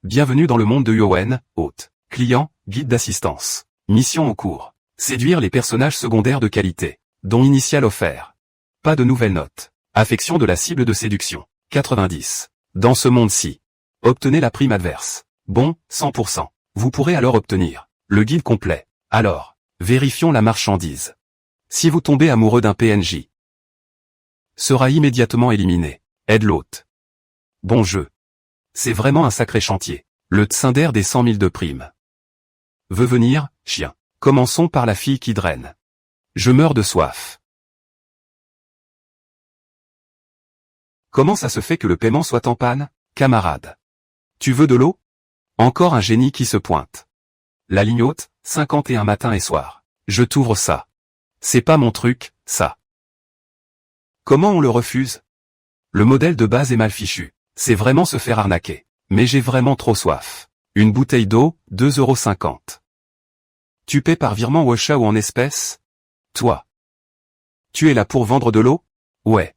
Bienvenue dans le monde de Yowen, hôte, client, guide d'assistance. Mission en cours. Séduire les personnages secondaires de qualité. Don initial offert. Pas de nouvelles notes. Affection de la cible de séduction. 90. Dans ce monde-ci. Obtenez la prime adverse. Bon, 100%. Vous pourrez alors obtenir le guide complet. Alors, vérifions la marchandise. Si vous tombez amoureux d'un PNJ, sera immédiatement éliminé. Aide l'hôte. Bon jeu. C'est vraiment un sacré chantier. Le Tsynder des 100 000 de primes. Veux venir, chien. Commençons par la fille qui draine. Je meurs de soif. Comment ça se fait que le paiement soit en panne, camarade? Tu veux de l'eau? Encore un génie qui se pointe. La ligne haute, 51 matin et soir. Je t'ouvre ça. C'est pas mon truc, ça. Comment on le refuse? Le modèle de base est mal fichu. C'est vraiment se faire arnaquer. Mais j'ai vraiment trop soif. Une bouteille d'eau, 2,50 €. Tu paies par virement Washa ou en espèces? Toi. Tu es là pour vendre de l'eau? Ouais.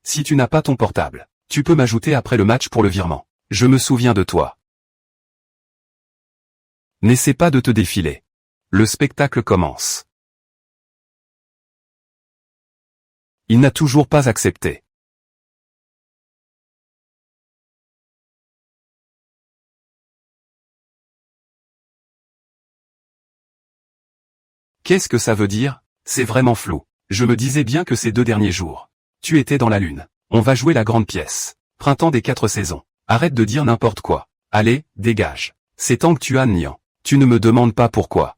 Si tu n'as pas ton portable, tu peux m'ajouter après le match pour le virement. Je me souviens de toi. N'essaie pas de te défiler. Le spectacle commence. Il n'a toujours pas accepté. Qu'est-ce que ça veut dire? C'est vraiment flou. Je me disais bien que ces 2 derniers jours, tu étais dans la lune. On va jouer la grande pièce. Printemps des 4 saisons. Arrête de dire n'importe quoi. Allez, dégage. C'est tant que tu as niant. Tu ne me demandes pas pourquoi.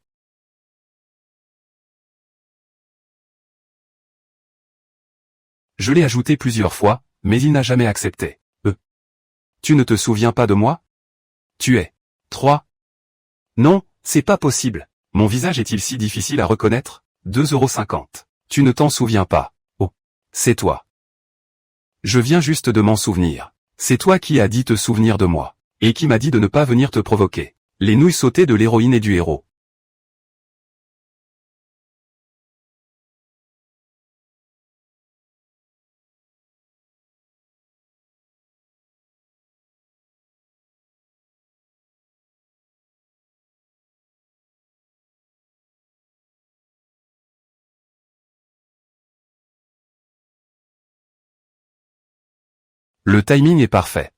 Je l'ai ajouté plusieurs fois, mais il n'a jamais accepté. Tu ne te souviens pas de moi? Tu es 3. Non, c'est pas possible. Mon visage est-il si difficile à reconnaître? 2,50 €. Tu ne t'en souviens pas. Oh. C'est toi. Je viens juste de m'en souvenir. C'est toi qui as dit te souvenir de moi. Et qui m'a dit de ne pas venir te provoquer. Les nouilles sautées de l'héroïne et du héros. Le timing est parfait.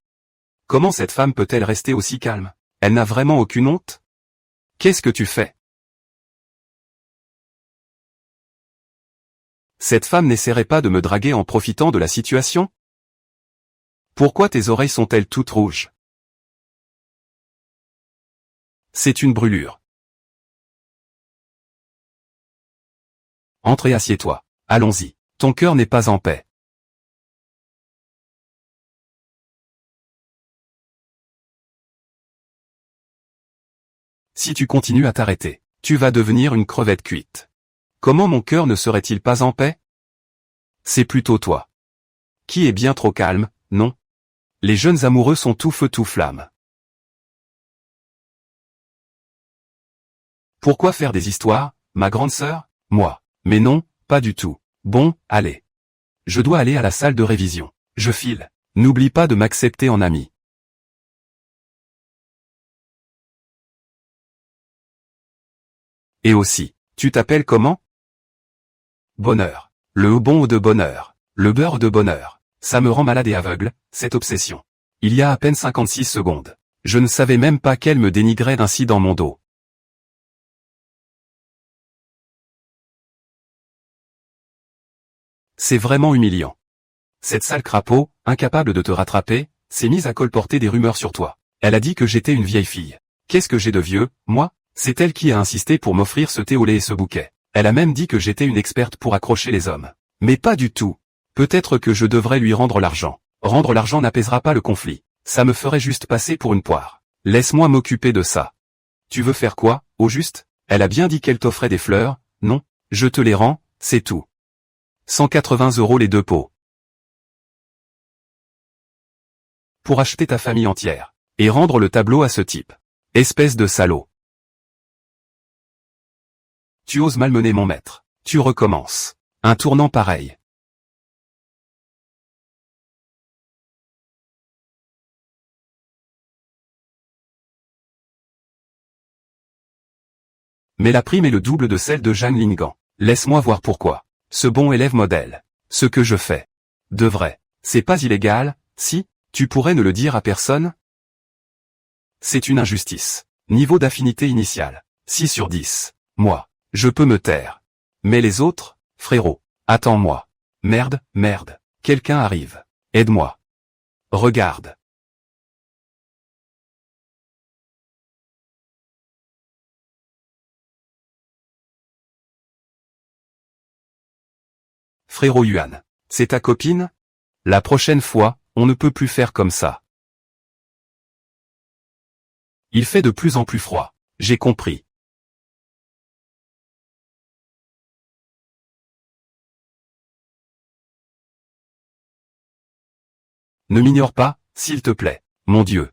Comment cette femme peut-elle rester aussi calme? Elle n'a vraiment aucune honte? Qu'est-ce que tu fais? Cette femme n'essaierait pas de me draguer en profitant de la situation? Pourquoi tes oreilles sont-elles toutes rouges? C'est une brûlure. Entre et assieds-toi. Allons-y. Ton cœur n'est pas en paix. Si tu continues à t'arrêter, tu vas devenir une crevette cuite. Comment mon cœur ne serait-il pas en paix? C'est plutôt toi. Qui est bien trop calme, non? Les jeunes amoureux sont tout feu tout flamme. Pourquoi faire des histoires, ma grande sœur? Moi. Mais non, pas du tout. Bon, allez. Je dois aller à la salle de révision. Je file. N'oublie pas de m'accepter en ami. Et aussi, tu t'appelles comment? Bonheur. Le bon de bonheur. Le beurre de bonheur. Ça me rend malade et aveugle, cette obsession. Il y a à peine 56 secondes. Je ne savais même pas qu'elle me dénigrait ainsi dans mon dos. C'est vraiment humiliant. Cette sale crapaud, incapable de te rattraper, s'est mise à colporter des rumeurs sur toi. Elle a dit que j'étais une vieille fille. Qu'est-ce que j'ai de vieux, moi? C'est elle qui a insisté pour m'offrir ce thé au lait et ce bouquet. Elle a même dit que j'étais une experte pour accrocher les hommes. Mais pas du tout. Peut-être que je devrais lui rendre l'argent. Rendre l'argent n'apaisera pas le conflit. Ça me ferait juste passer pour une poire. Laisse-moi m'occuper de ça. Tu veux faire quoi, au juste? Elle a bien dit qu'elle t'offrait des fleurs, non? Je te les rends, c'est tout. 180 € les 2 pots. Pour acheter ta famille entière. Et rendre le tableau à ce type. Espèce de salaud. Tu oses malmener mon maître. Tu recommences. Un tournant pareil. Mais la prime est le double de celle de Jeanne Lingan. Laisse-moi voir pourquoi. Ce bon élève modèle. Ce que je fais. De vrai. C'est pas illégal, si, tu pourrais ne le dire à personne? C'est une injustice. Niveau d'affinité initiale. 6 sur 10. Moi. Je peux me taire. Mais les autres, frérot. Attends-moi. Merde, merde. Quelqu'un arrive. Aide-moi. Regarde. Frérot Yuan. C'est ta copine? La prochaine fois, on ne peut plus faire comme ça. Il fait de plus en plus froid. J'ai compris. Ne m'ignore pas, s'il te plaît. Mon Dieu.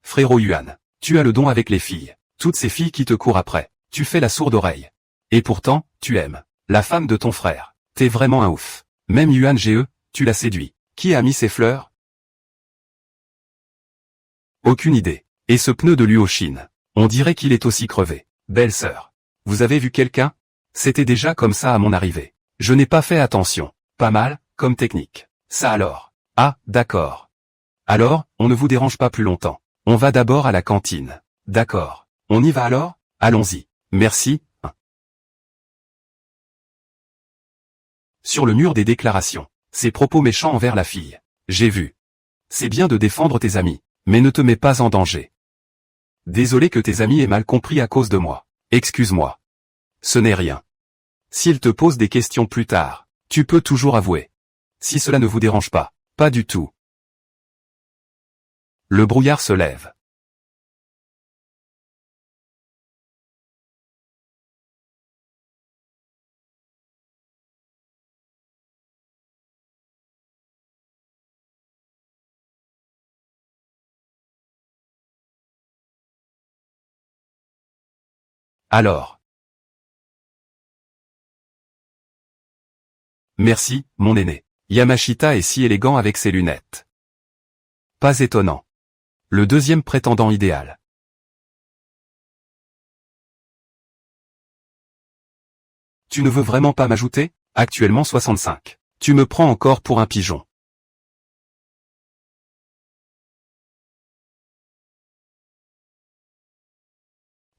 Frérot Yuan. Tu as le don avec les filles. Toutes ces filles qui te courent après. Tu fais la sourde oreille. Et pourtant, tu aimes. La femme de ton frère. T'es vraiment un ouf. Même Yuan GE, tu l'as séduit. Qui a mis ces fleurs? Aucune idée. Et ce pneu de Luo-Shin. On dirait qu'il est aussi crevé. Belle sœur. Vous avez vu quelqu'un? C'était déjà comme ça à mon arrivée. Je n'ai pas fait attention. Pas mal, comme technique. Ça alors. Ah, d'accord. Alors, on ne vous dérange pas plus longtemps. On va d'abord à la cantine. D'accord. On y va alors? Allons-y. Merci. Sur le mur des déclarations. Ces propos méchants envers la fille. J'ai vu. C'est bien de défendre tes amis, mais ne te mets pas en danger. Désolé que tes amis aient mal compris à cause de moi. Excuse-moi. Ce n'est rien. S'ils te posent des questions plus tard, tu peux toujours avouer. Si cela ne vous dérange pas. Pas du tout. Le brouillard se lève. Alors. Merci, mon aîné. Yamashita est si élégant avec ses lunettes. Pas étonnant. Le deuxième prétendant idéal. Tu ne veux vraiment pas m'ajouter? Actuellement 65. Tu me prends encore pour un pigeon.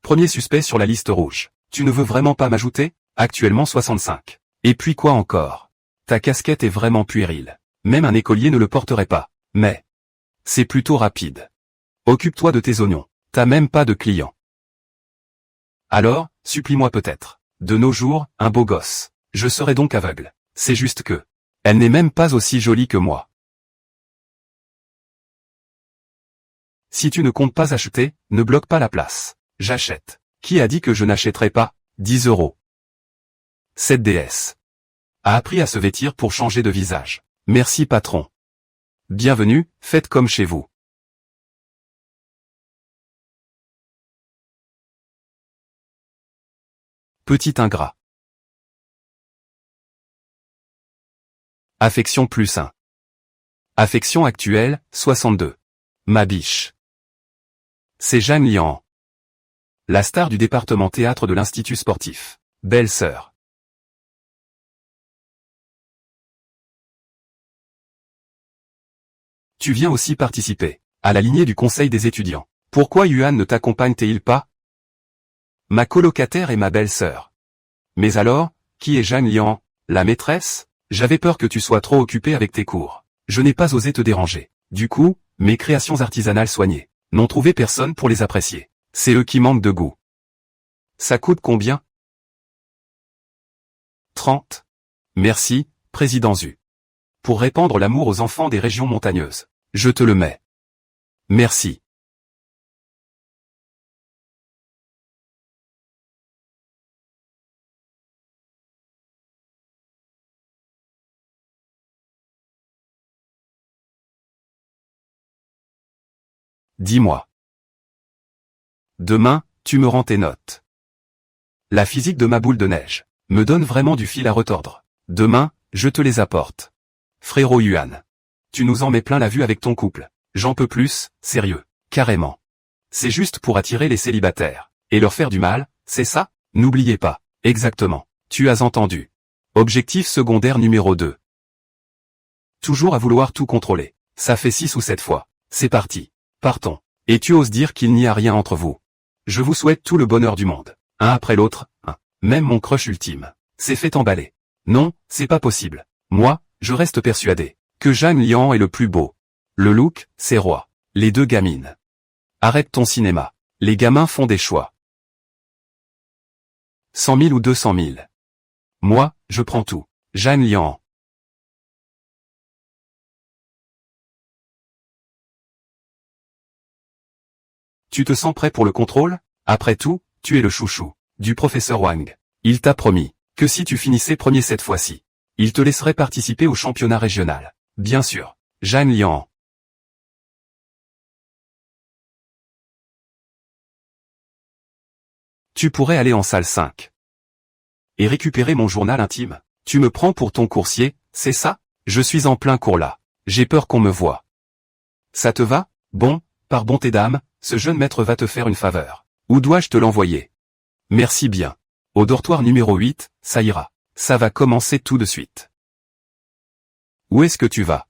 Premier suspect sur la liste rouge. Tu ne veux vraiment pas m'ajouter? Actuellement 65. Et puis quoi encore? Ta casquette est vraiment puérile. Même un écolier ne le porterait pas. Mais c'est plutôt rapide. Occupe-toi de tes oignons. T'as même pas de clients. Alors, supplie-moi peut-être. De nos jours, un beau gosse. Je serai donc aveugle. C'est juste que elle n'est même pas aussi jolie que moi. Si tu ne comptes pas acheter, ne bloque pas la place. J'achète. Qui a dit que je n'achèterais pas? 10 €. Cette déesse a appris à se vêtir pour changer de visage. Merci patron. Bienvenue, faites comme chez vous. Petit ingrat. Affection +1. Affection actuelle, 62. Ma biche. C'est Jeanne Lian. La star du département théâtre de l'Institut sportif. Belle sœur. Tu viens aussi participer à la lignée du conseil des étudiants. Pourquoi Yuan ne t'accompagne-t-il pas? Ma colocataire est ma belle-sœur. Mais alors, qui est Jeanne Lian, la maîtresse? J'avais peur que tu sois trop occupé avec tes cours. Je n'ai pas osé te déranger. Du coup, mes créations artisanales soignées n'ont trouvé personne pour les apprécier. C'est eux qui manquent de goût. Ça coûte combien? 30. Merci, président Zu. Pour répandre l'amour aux enfants des régions montagneuses. Je te le mets. Merci. Dis-moi. Demain, tu me rends tes notes. La physique de ma boule de neige me donne vraiment du fil à retordre. Demain, je te les apporte. Frérot Yuan. Tu nous en mets plein la vue avec ton couple. J'en peux plus, sérieux, carrément. C'est juste pour attirer les célibataires et leur faire du mal, c'est ça? N'oubliez pas. Exactement. Tu as entendu. Objectif secondaire numéro 2. Toujours à vouloir tout contrôler. Ça fait 6 ou 7 fois. C'est parti. Partons. Et tu oses dire qu'il n'y a rien entre vous. Je vous souhaite tout le bonheur du monde. Un après l'autre, un. Même mon crush ultime s'est fait emballer. Non, c'est pas possible. Moi, je reste persuadé que Zhang Liang est le plus beau. Le look, c'est roi. Les deux gamines. Arrête ton cinéma. Les gamins font des choix. 100 000 ou 200 000. Moi, je prends tout. Zhang Liang. Tu te sens prêt pour le contrôle? Après tout, tu es le chouchou du professeur Wang. Il t'a promis que si tu finissais premier cette fois-ci, il te laisserait participer au championnat régional. Bien sûr. Zhang Liang. Tu pourrais aller en salle 5. Et récupérer mon journal intime. Tu me prends pour ton coursier, c'est ça? Je suis en plein cours là. J'ai peur qu'on me voie. Ça te va? Bon, par bonté d'âme, ce jeune maître va te faire une faveur. Où dois-je te l'envoyer? Merci bien. Au dortoir numéro 8, ça ira. Ça va commencer tout de suite. Où est-ce que tu vas?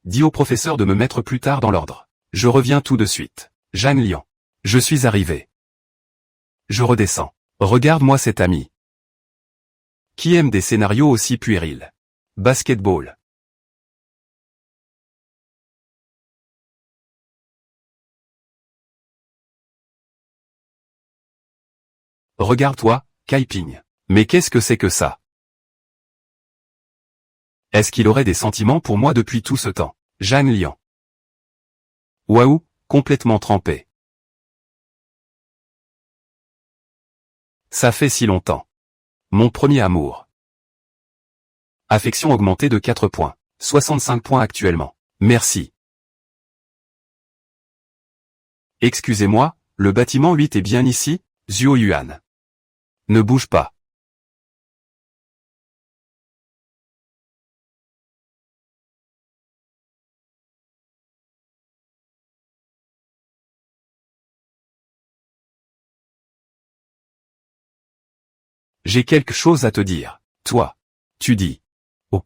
Dis au professeur de me mettre plus tard dans l'ordre. Je reviens tout de suite. Zhang Liang. Je suis arrivé. Je redescends. Regarde-moi cet ami. Qui aime des scénarios aussi puérils? Basketball. Regarde-toi, Kaiping. Mais qu'est-ce que c'est que ça? Est-ce qu'il aurait des sentiments pour moi depuis tout ce temps? Zhang Liang. Waouh, complètement trempé. Ça fait si longtemps. Mon premier amour. Affection augmentée de 4 points. 65 points actuellement. Merci. Excusez-moi, le bâtiment 8 est bien ici? Zhuo Yuan. Ne bouge pas. J'ai quelque chose à te dire. Toi. Tu dis. Oh.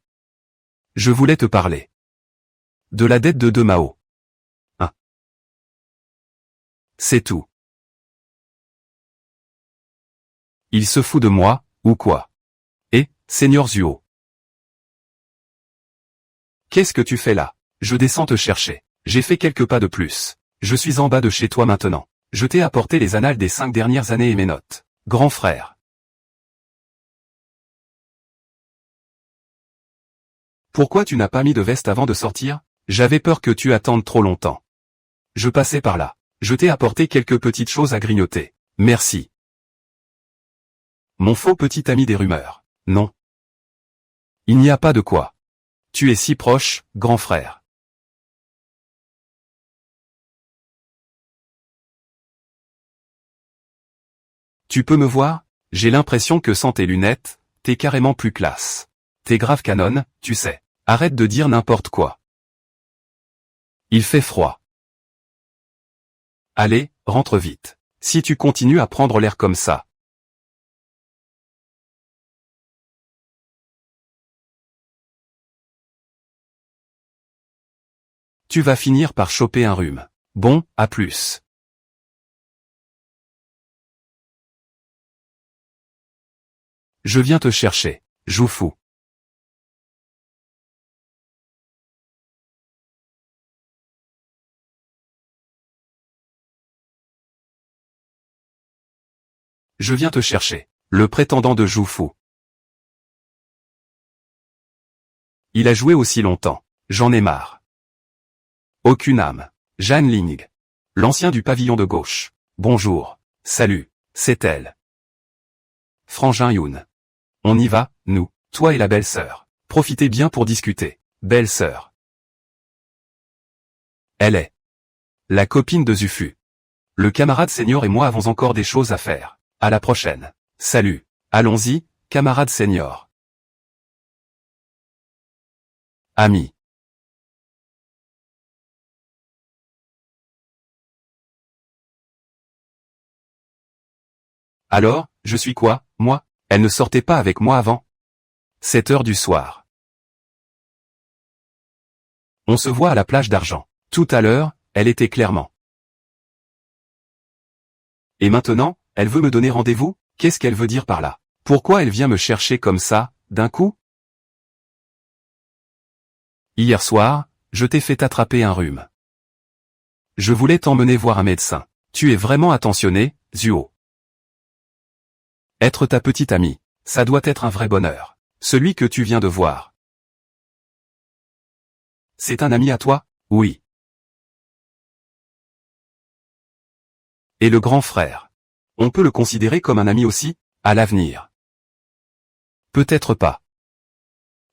Je voulais te parler. De la dette de Mao. Hein. C'est tout. Il se fout de moi, ou quoi? Eh, Seigneur Zhuo. Qu'est-ce que tu fais là? Je descends te chercher. J'ai fait quelques pas de plus. Je suis en bas de chez toi maintenant. Je t'ai apporté les annales des 5 dernières années et mes notes. Grand frère. Pourquoi tu n'as pas mis de veste avant de sortir? J'avais peur que tu attendes trop longtemps. Je passais par là. Je t'ai apporté quelques petites choses à grignoter. Merci. Mon faux petit ami des rumeurs. Non. Il n'y a pas de quoi. Tu es si proche, grand frère. Tu peux me voir? J'ai l'impression que sans tes lunettes, t'es carrément plus classe. T'es grave canon, tu sais. Arrête de dire n'importe quoi. Il fait froid. Allez, rentre vite. Si tu continues à prendre l'air comme ça. Tu vas finir par choper un rhume. Bon, à plus. Je viens te chercher. Joue fou. Je viens te chercher. Le prétendant de Joue fou. Il a joué aussi longtemps. J'en ai marre. Aucune âme. Jeanne Ling. L'ancien du pavillon de gauche. Bonjour. Salut. C'est elle. Frangin Youn. On y va, nous, toi et la belle-sœur. Profitez bien pour discuter. Belle-sœur. Elle est la copine de Zufu. Le camarade senior et moi avons encore des choses à faire. À la prochaine. Salut. Allons-y, camarade senior. Ami. Alors, je suis quoi, moi? Elle ne sortait pas avec moi avant. 7 heures du soir. On se voit à la plage d'Argent. Tout à l'heure, elle était clairement. Et maintenant, elle veut me donner rendez-vous? Qu'est-ce qu'elle veut dire par là? Pourquoi elle vient me chercher comme ça, d'un coup? Hier soir, je t'ai fait attraper un rhume. Je voulais t'emmener voir un médecin. Tu es vraiment attentionné, Zuo. Être ta petite amie, ça doit être un vrai bonheur. Celui que tu viens de voir. C'est un ami à toi? Oui. Et le grand frère. On peut le considérer comme un ami aussi, à l'avenir. Peut-être pas.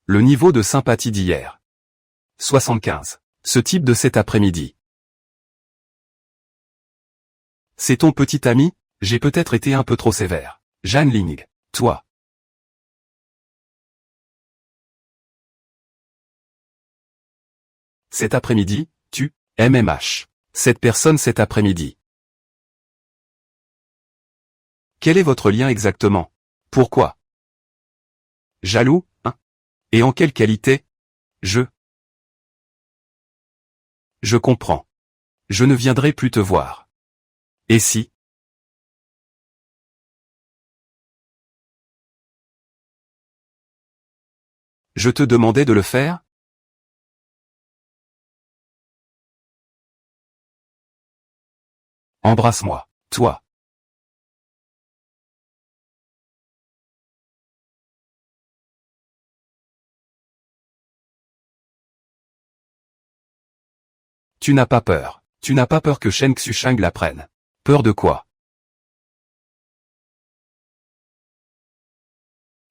Le niveau de sympathie d'hier. 75. Ce type de cet après-midi. C'est ton petit ami? J'ai peut-être été un peu trop sévère. Jeanne Ling. Toi. Cet après-midi, tu, MMH. Cette personne cet après-midi. Quel est votre lien exactement? Pourquoi? Jaloux, hein? Et en quelle qualité? Je comprends. Je ne viendrai plus te voir. Et si? Je te demandais de le faire? Embrasse-moi, toi. Tu n'as pas peur. Tu n'as pas peur que Shen Xushang la prenne. Peur de quoi?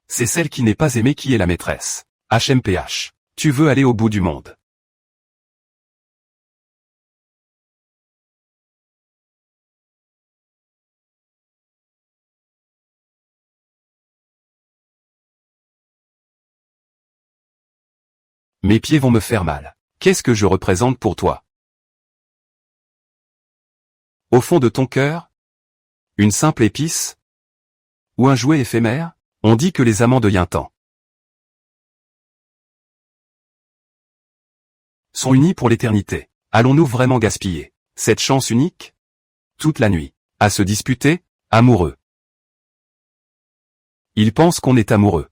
C'est celle qui n'est pas aimée qui est la maîtresse. HMPH. Tu veux aller au bout du monde. Mes pieds vont me faire mal. Qu'est-ce que je représente pour toi? Au fond de ton cœur? Une simple épice? Ou un jouet éphémère? On dit que les amants de Yintan sont unis pour l'éternité. Allons-nous vraiment gaspiller cette chance unique? Toute la nuit. À se disputer? Amoureux. Ils pensent qu'on est amoureux.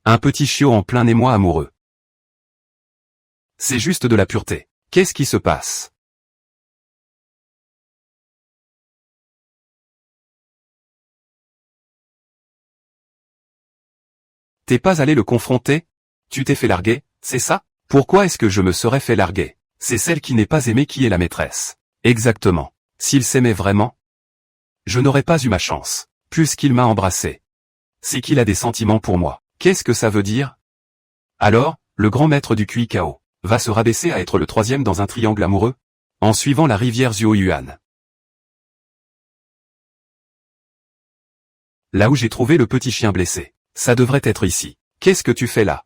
Un petit chiot en plein émoi amoureux. C'est juste de la pureté. Qu'est-ce qui se passe? T'es pas allé le confronter? Tu t'es fait larguer, c'est ça? Pourquoi est-ce que je me serais fait larguer? C'est celle qui n'est pas aimée qui est la maîtresse. Exactement. S'il s'aimait vraiment, je n'aurais pas eu ma chance. Puisqu'il m'a embrassé. C'est qu'il a des sentiments pour moi. Qu'est-ce que ça veut dire? Alors, le grand maître du QI-KO va se rabaisser à être le troisième dans un triangle amoureux? En suivant la rivière Zuo-Yuan. Là où j'ai trouvé le petit chien blessé. Ça devrait être ici. Qu'est-ce que tu fais là?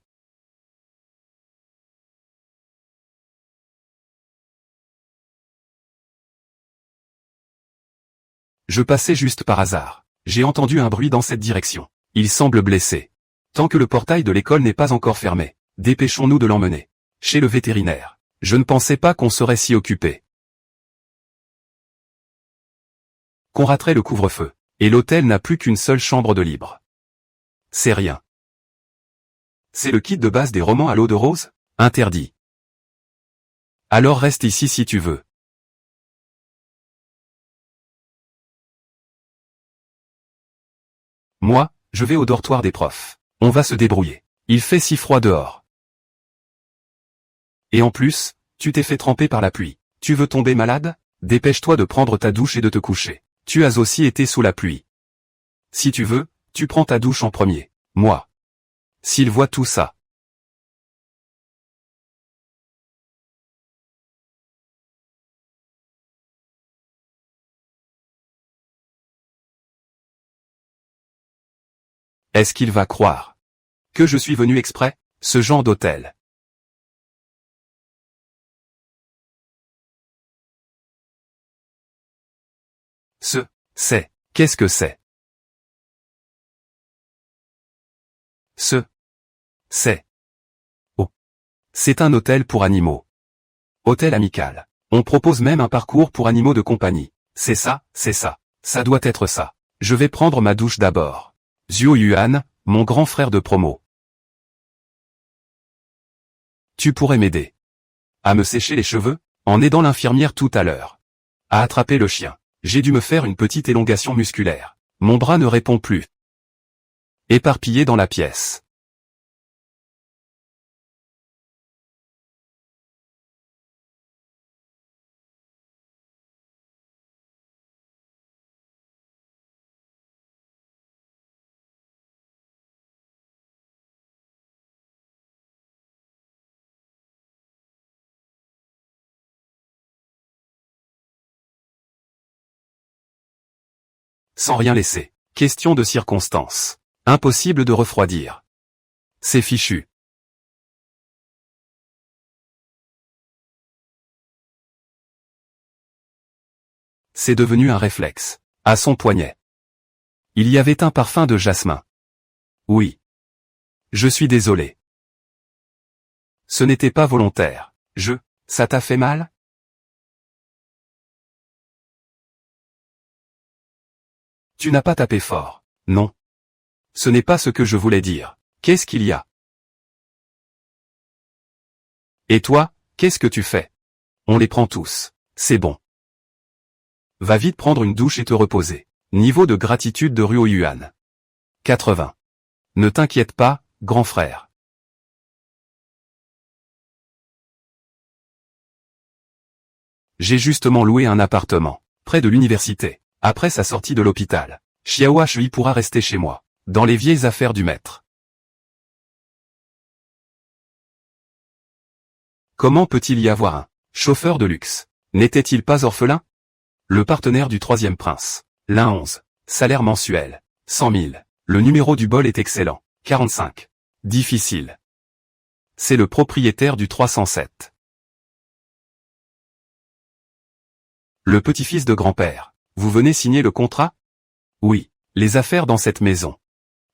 Je passais juste par hasard. J'ai entendu un bruit dans cette direction. Il semble blessé. Tant que le portail de l'école n'est pas encore fermé, dépêchons-nous de l'emmener. Chez le vétérinaire. Je ne pensais pas qu'on serait si occupé. Qu'on raterait le couvre-feu. Et l'hôtel n'a plus qu'une seule chambre de libre. C'est rien. C'est le kit de base des romans à l'eau de rose? Interdit. Alors reste ici si tu veux. Moi, je vais au dortoir des profs. On va se débrouiller. Il fait si froid dehors. Et en plus, tu t'es fait tremper par la pluie. Tu veux tomber malade? Dépêche-toi de prendre ta douche et de te coucher. Tu as aussi été sous la pluie. Si tu veux, tu prends ta douche en premier. Moi. S'il voit tout ça. Est-ce qu'il va croire que je suis venu exprès? Ce genre d'hôtel. C'est. Qu'est-ce que c'est? C'est. Oh. C'est un hôtel pour animaux. Hôtel amical. On propose même un parcours pour animaux de compagnie. C'est ça, c'est ça. Ça doit être ça. Je vais prendre ma douche d'abord. Zhuo Yuan, mon grand frère de promo. Tu pourrais m'aider. À me sécher les cheveux, en aidant l'infirmière tout à l'heure. À attraper le chien. J'ai dû me faire une petite élongation musculaire. Mon bras ne répond plus. Éparpillé dans la pièce. Sans rien laisser. Question de circonstance. Impossible de refroidir. C'est fichu. C'est devenu un réflexe. À son poignet. Il y avait un parfum de jasmin. Oui. Je suis désolé. Ce n'était pas volontaire. Ça t'a fait mal? Tu n'as pas tapé fort. Non. Ce n'est pas ce que je voulais dire. Qu'est-ce qu'il y a? Et toi, qu'est-ce que tu fais? On les prend tous. C'est bon. Va vite prendre une douche et te reposer. Niveau de gratitude de Ruo Yuan. 80. Ne t'inquiète pas, grand frère. J'ai justement loué un appartement, près de l'université. Après sa sortie de l'hôpital, Xiao Hui pourra rester chez moi, dans les vieilles affaires du maître. Comment peut-il y avoir un chauffeur de luxe? N'était-il pas orphelin? Le partenaire du troisième prince. L'un 11. Salaire mensuel. 100 000. Le numéro du bol est excellent. 45. Difficile. C'est le propriétaire du 307. Le petit-fils de grand-père. Vous venez signer le contrat? Oui. Les affaires dans cette maison.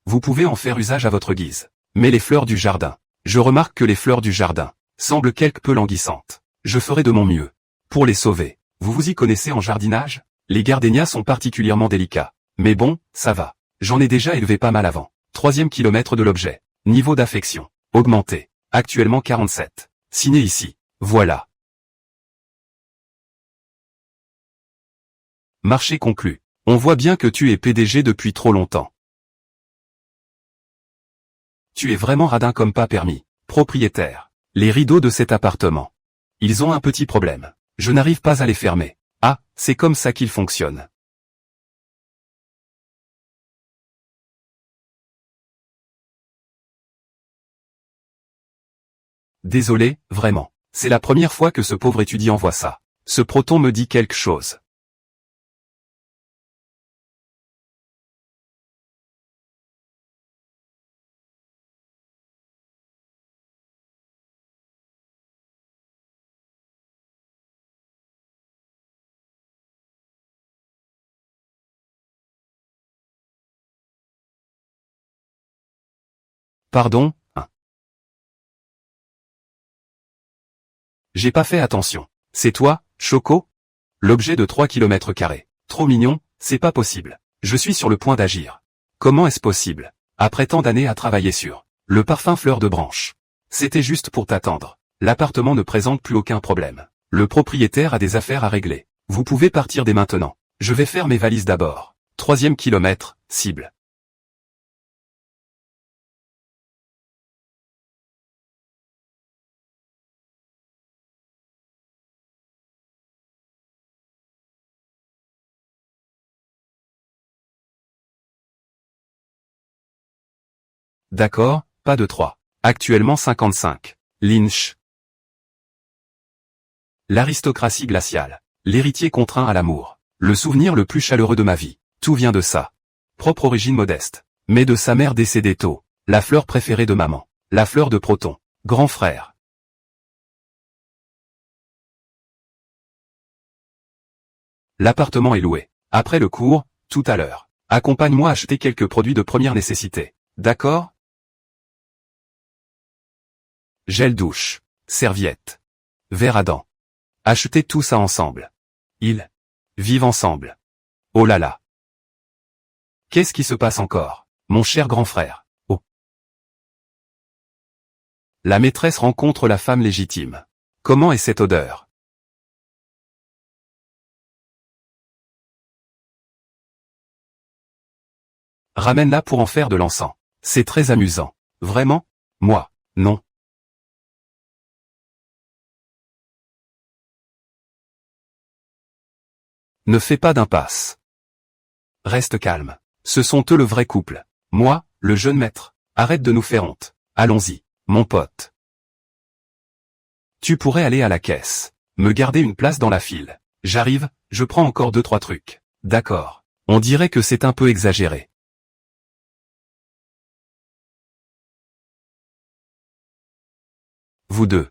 Vous pouvez en faire usage à votre guise. Mais les fleurs du jardin. Je remarque que les fleurs du jardin semblent quelque peu languissantes. Je ferai de mon mieux pour les sauver. Vous vous y connaissez en jardinage? Les gardénias sont particulièrement délicats. Mais bon, ça va. J'en ai déjà élevé pas mal avant. 3e kilomètre de l'objet. Niveau d'affection. Augmenté. Actuellement 47. Signé ici. Voilà. Marché conclu. On voit bien que tu es PDG depuis trop longtemps. Tu es vraiment radin comme pas permis. Propriétaire. Les rideaux de cet appartement. Ils ont un petit problème. Je n'arrive pas à les fermer. Ah, c'est comme ça qu'ils fonctionnent. Désolé, vraiment. C'est la première fois que ce pauvre étudiant voit ça. Ce proton me dit quelque chose. Pardon, hein. J'ai pas fait attention. C'est toi, Choco? L'objet de 3 km². Trop mignon, c'est pas possible. Je suis sur le point d'agir. Comment est-ce possible? Après tant d'années à travailler sur le parfum fleur de branche. C'était juste pour t'attendre. L'appartement ne présente plus aucun problème. Le propriétaire a des affaires à régler. Vous pouvez partir dès maintenant. Je vais faire mes valises d'abord. 3e kilomètre, cible. D'accord, pas de 3. Actuellement 55. Lynch. L'aristocratie glaciale. L'héritier contraint à l'amour. Le souvenir le plus chaleureux de ma vie. Tout vient de ça. Propre origine modeste. Mais de sa mère décédée tôt. La fleur préférée de maman. La fleur de Proton. Grand frère. L'appartement est loué. Après le cours, tout à l'heure. Accompagne-moi acheter quelques produits de première nécessité. D'accord? gel douche, serviette, verre à dents. Achetez tout ça ensemble. Ils vivent ensemble. Oh là là. Qu'est-ce qui se passe encore, mon cher grand frère? Oh. La maîtresse rencontre la femme légitime. Comment est cette odeur? Ramène-la pour en faire de l'encens. C'est très amusant. Vraiment? Moi, non. Ne fais pas d'impasse. Reste calme. Ce sont eux le vrai couple. Moi, le jeune maître. Arrête de nous faire honte. Allons-y, mon pote. Tu pourrais aller à la caisse. Me garder une place dans la file. J'arrive, je prends encore 2-3 trucs. D'accord. On dirait que c'est un peu exagéré. Vous deux.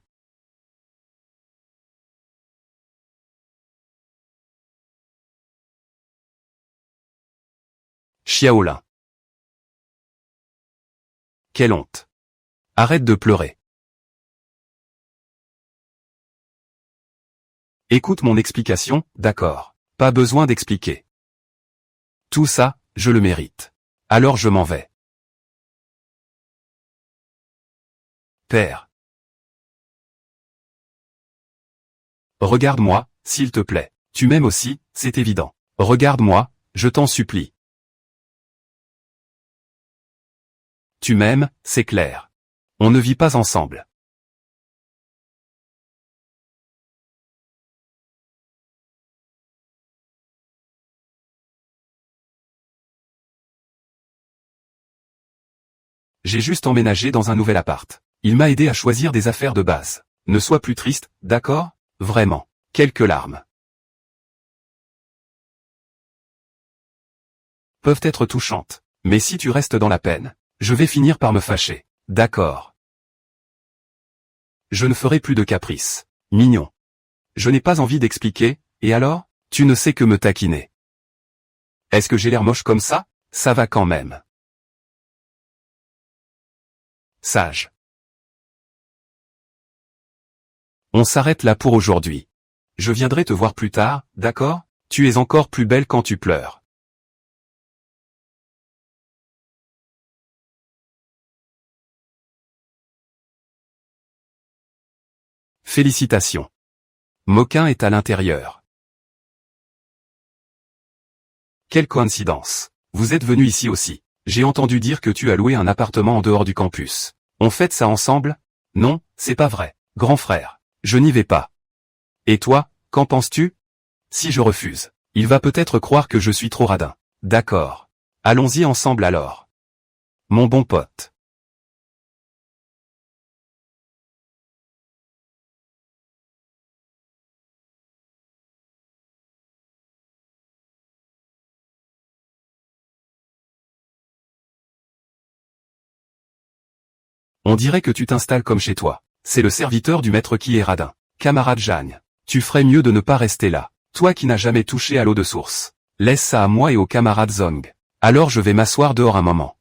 Xiaolin. Quelle honte. Arrête de pleurer. Écoute mon explication, d'accord. Pas besoin d'expliquer. Tout ça, je le mérite. Alors je m'en vais. Père. Regarde-moi, s'il te plaît. Tu m'aimes aussi, c'est évident. Regarde-moi, je t'en supplie. Tu m'aimes, c'est clair. On ne vit pas ensemble. J'ai juste emménagé dans un nouvel appart. Il m'a aidé à choisir des affaires de base. Ne sois plus triste, d'accord? Vraiment. Quelques larmes. Peuvent être touchantes. Mais si tu restes dans la peine, je vais finir par me fâcher. D'accord. Je ne ferai plus de caprices. Mignon. Je n'ai pas envie d'expliquer, et alors? Tu ne sais que me taquiner. Est-ce que j'ai l'air moche comme ça? Ça va quand même. Sage. On s'arrête là pour aujourd'hui. Je viendrai te voir plus tard, d'accord? Tu es encore plus belle quand tu pleures. Félicitations. Moquin est à l'intérieur. Quelle coïncidence. Vous êtes venu ici aussi. J'ai entendu dire que tu as loué un appartement en dehors du campus. On fête ça ensemble? Non, c'est pas vrai. Grand frère. Je n'y vais pas. Et toi, qu'en penses-tu? Si je refuse, il va peut-être croire que je suis trop radin. D'accord. Allons-y ensemble alors. Mon bon pote. On dirait que tu t'installes comme chez toi. C'est le serviteur du maître qui est radin. Camarade Jeanne, tu ferais mieux de ne pas rester là. Toi qui n'as jamais touché à l'eau de source. Laisse ça à moi et au camarade Zong. Alors je vais m'asseoir dehors un moment.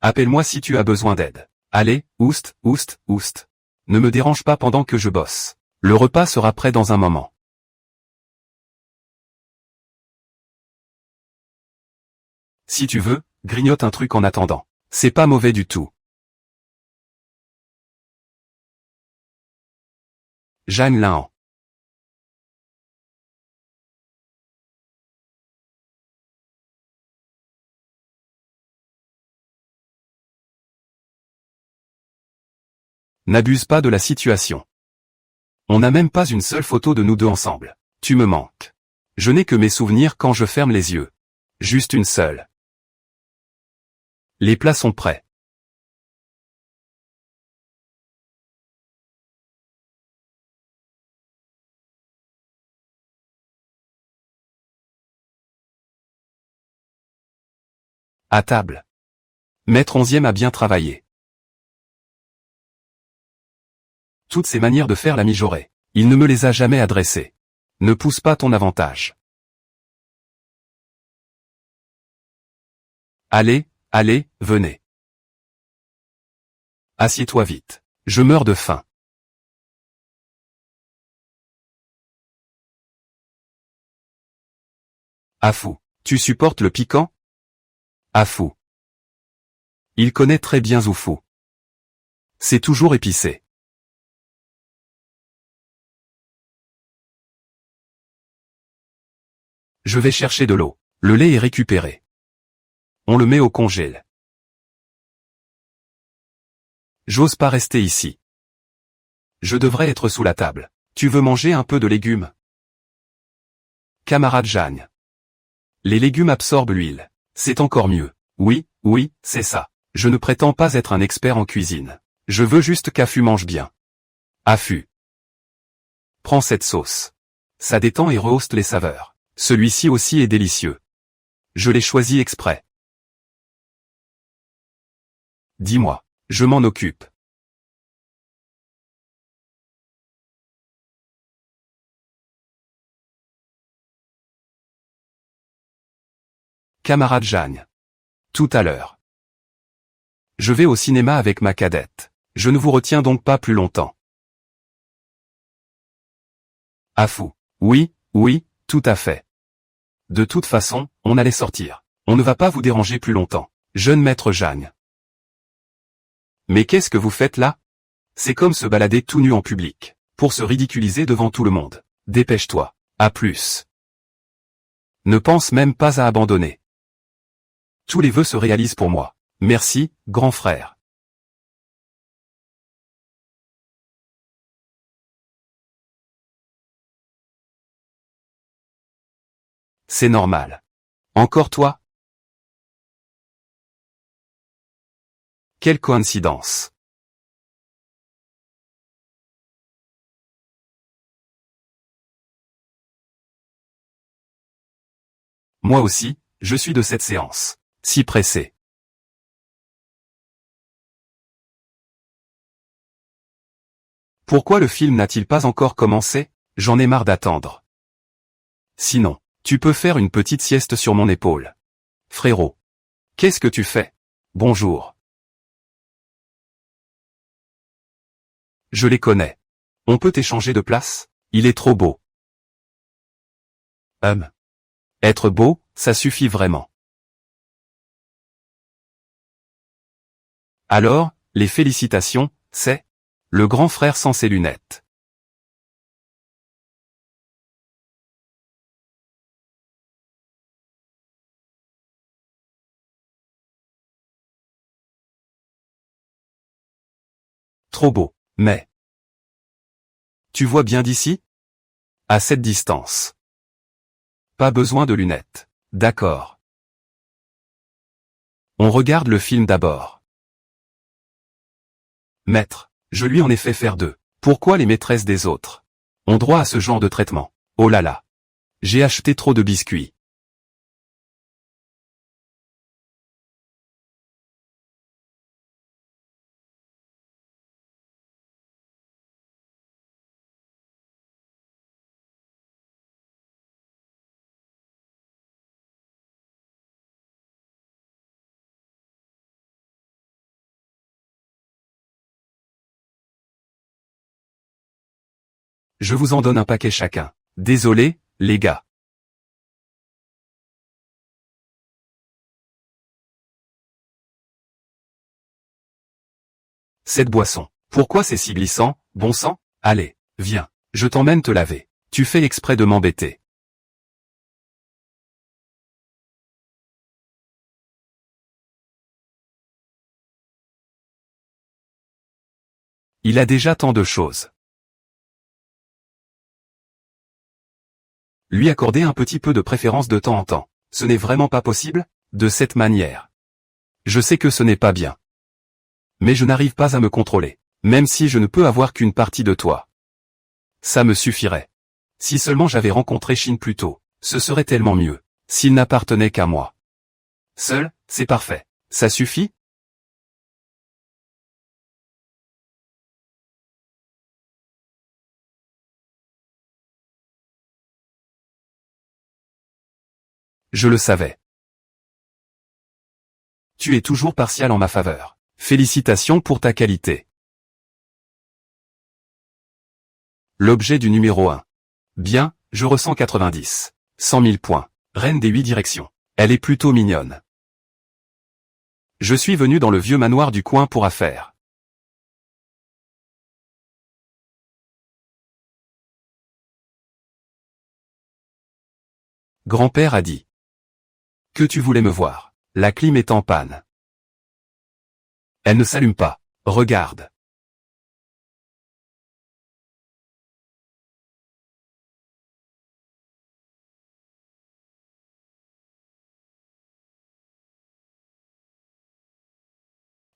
Appelle-moi si tu as besoin d'aide. Allez, oust, oust, oust. Ne me dérange pas pendant que je bosse. Le repas sera prêt dans un moment. Si tu veux, grignote un truc en attendant. C'est pas mauvais du tout. Jeanne Lahan. N'abuse pas de la situation. On n'a même pas une seule photo de nous deux ensemble. Tu me manques. Je n'ai que mes souvenirs quand je ferme les yeux. Juste une seule. Les plats sont prêts. À table. Maître Onzième a bien travaillé. Toutes ces manières de faire la mijaurée. Il ne me les a jamais adressées. Ne pousse pas ton avantage. Allez, Allez, venez. Assieds-toi vite. Je meurs de faim. Afou. Tu supportes le piquant? Afou. Il connaît très bien Zoufou. C'est toujours épicé. Je vais chercher de l'eau. Le lait est récupéré. On le met au congèle. J'ose pas rester ici. Je devrais être sous la table. Tu veux manger un peu de légumes? Camarade Jeanne. Les légumes absorbent l'huile. C'est encore mieux. Oui, oui, c'est ça. Je ne prétends pas être un expert en cuisine. Je veux juste qu'Afu mange bien. Afu. Prends cette sauce. Ça détend et rehausse les saveurs. Celui-ci aussi est délicieux. Je l'ai choisi exprès. Dis-moi. Je m'en occupe. Camarade Jeanne. Tout à l'heure. Je vais au cinéma avec ma cadette. Je ne vous retiens donc pas plus longtemps. Afou. Oui, oui, tout à fait. De toute façon, on allait sortir. On ne va pas vous déranger plus longtemps. Jeune maître Jeanne. Mais qu'est-ce que vous faites là? C'est comme se balader tout nu en public, pour se ridiculiser devant tout le monde. Dépêche-toi. À plus. Ne pense même pas à abandonner. Tous les vœux se réalisent pour moi. Merci, grand frère. C'est normal. Encore toi? Quelle coïncidence. Moi aussi, je suis de cette séance. Si pressé. Pourquoi le film n'a-t-il pas encore commencé? J'en ai marre d'attendre. Sinon, tu peux faire une petite sieste sur mon épaule. Frérot. Qu'est-ce que tu fais? Bonjour. Je les connais. On peut échanger de place? Il est trop beau. Être beau, ça suffit vraiment. Alors, les félicitations, c'est le grand frère sans ses lunettes. Trop beau, mais... Tu vois bien d'ici? À cette distance. Pas besoin de lunettes. D'accord. On regarde le film d'abord. Maître, je lui en ai fait faire deux. Pourquoi les maîtresses des autres ont droit à ce genre de traitement? Oh là là. J'ai acheté trop de biscuits. Je vous en donne un paquet chacun. Désolé, les gars. Cette boisson. Pourquoi c'est si glissant, bon sang? Allez, viens. Je t'emmène te laver. Tu fais exprès de m'embêter. Il a déjà tant de choses. Lui accorder un petit peu de préférence de temps en temps, ce n'est vraiment pas possible, de cette manière. Je sais que ce n'est pas bien. Mais je n'arrive pas à me contrôler, même si je ne peux avoir qu'une partie de toi. Lui accorder un petit peu de préférence de temps en temps. Ce n'est vraiment pas possible, de cette manière. Je sais que ce n'est pas bien. Mais je n'arrive pas à me contrôler, même si je ne peux avoir qu'une partie de toi. Ça me suffirait. Si seulement j'avais rencontré Shin plus tôt, ce serait tellement mieux. S'il n'appartenait qu'à moi. Seul, c'est parfait. Ça suffit? Je le savais. tu es toujours partial en ma faveur. Félicitations pour ta qualité. L'objet du numéro 1. Bien, je ressens 90. 100 000 points. Reine des 8 directions. Elle est plutôt mignonne. Je suis venu dans le vieux manoir du coin pour affaires. Grand-père a dit. Que tu voulais me voir. La clim est en panne. Elle ne s'allume pas. Regarde.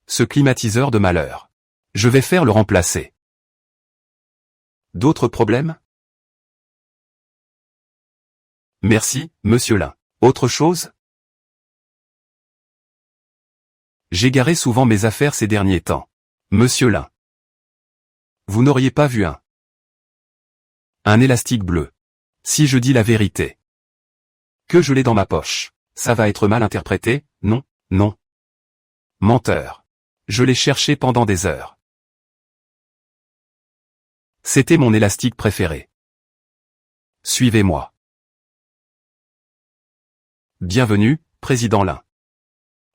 Ce climatiseur de malheur. Je vais faire le remplacer. D'autres problèmes? Merci, monsieur Lin. Autre chose? J'ai garé souvent mes affaires ces derniers temps. Monsieur Lin. Vous n'auriez pas vu un élastique bleu. Si je dis la vérité. Que je l'ai dans ma poche. Ça va être mal interprété, non, non. Menteur. Je l'ai cherché pendant des heures. C'était mon élastique préféré. Suivez-moi. Bienvenue, président Lin.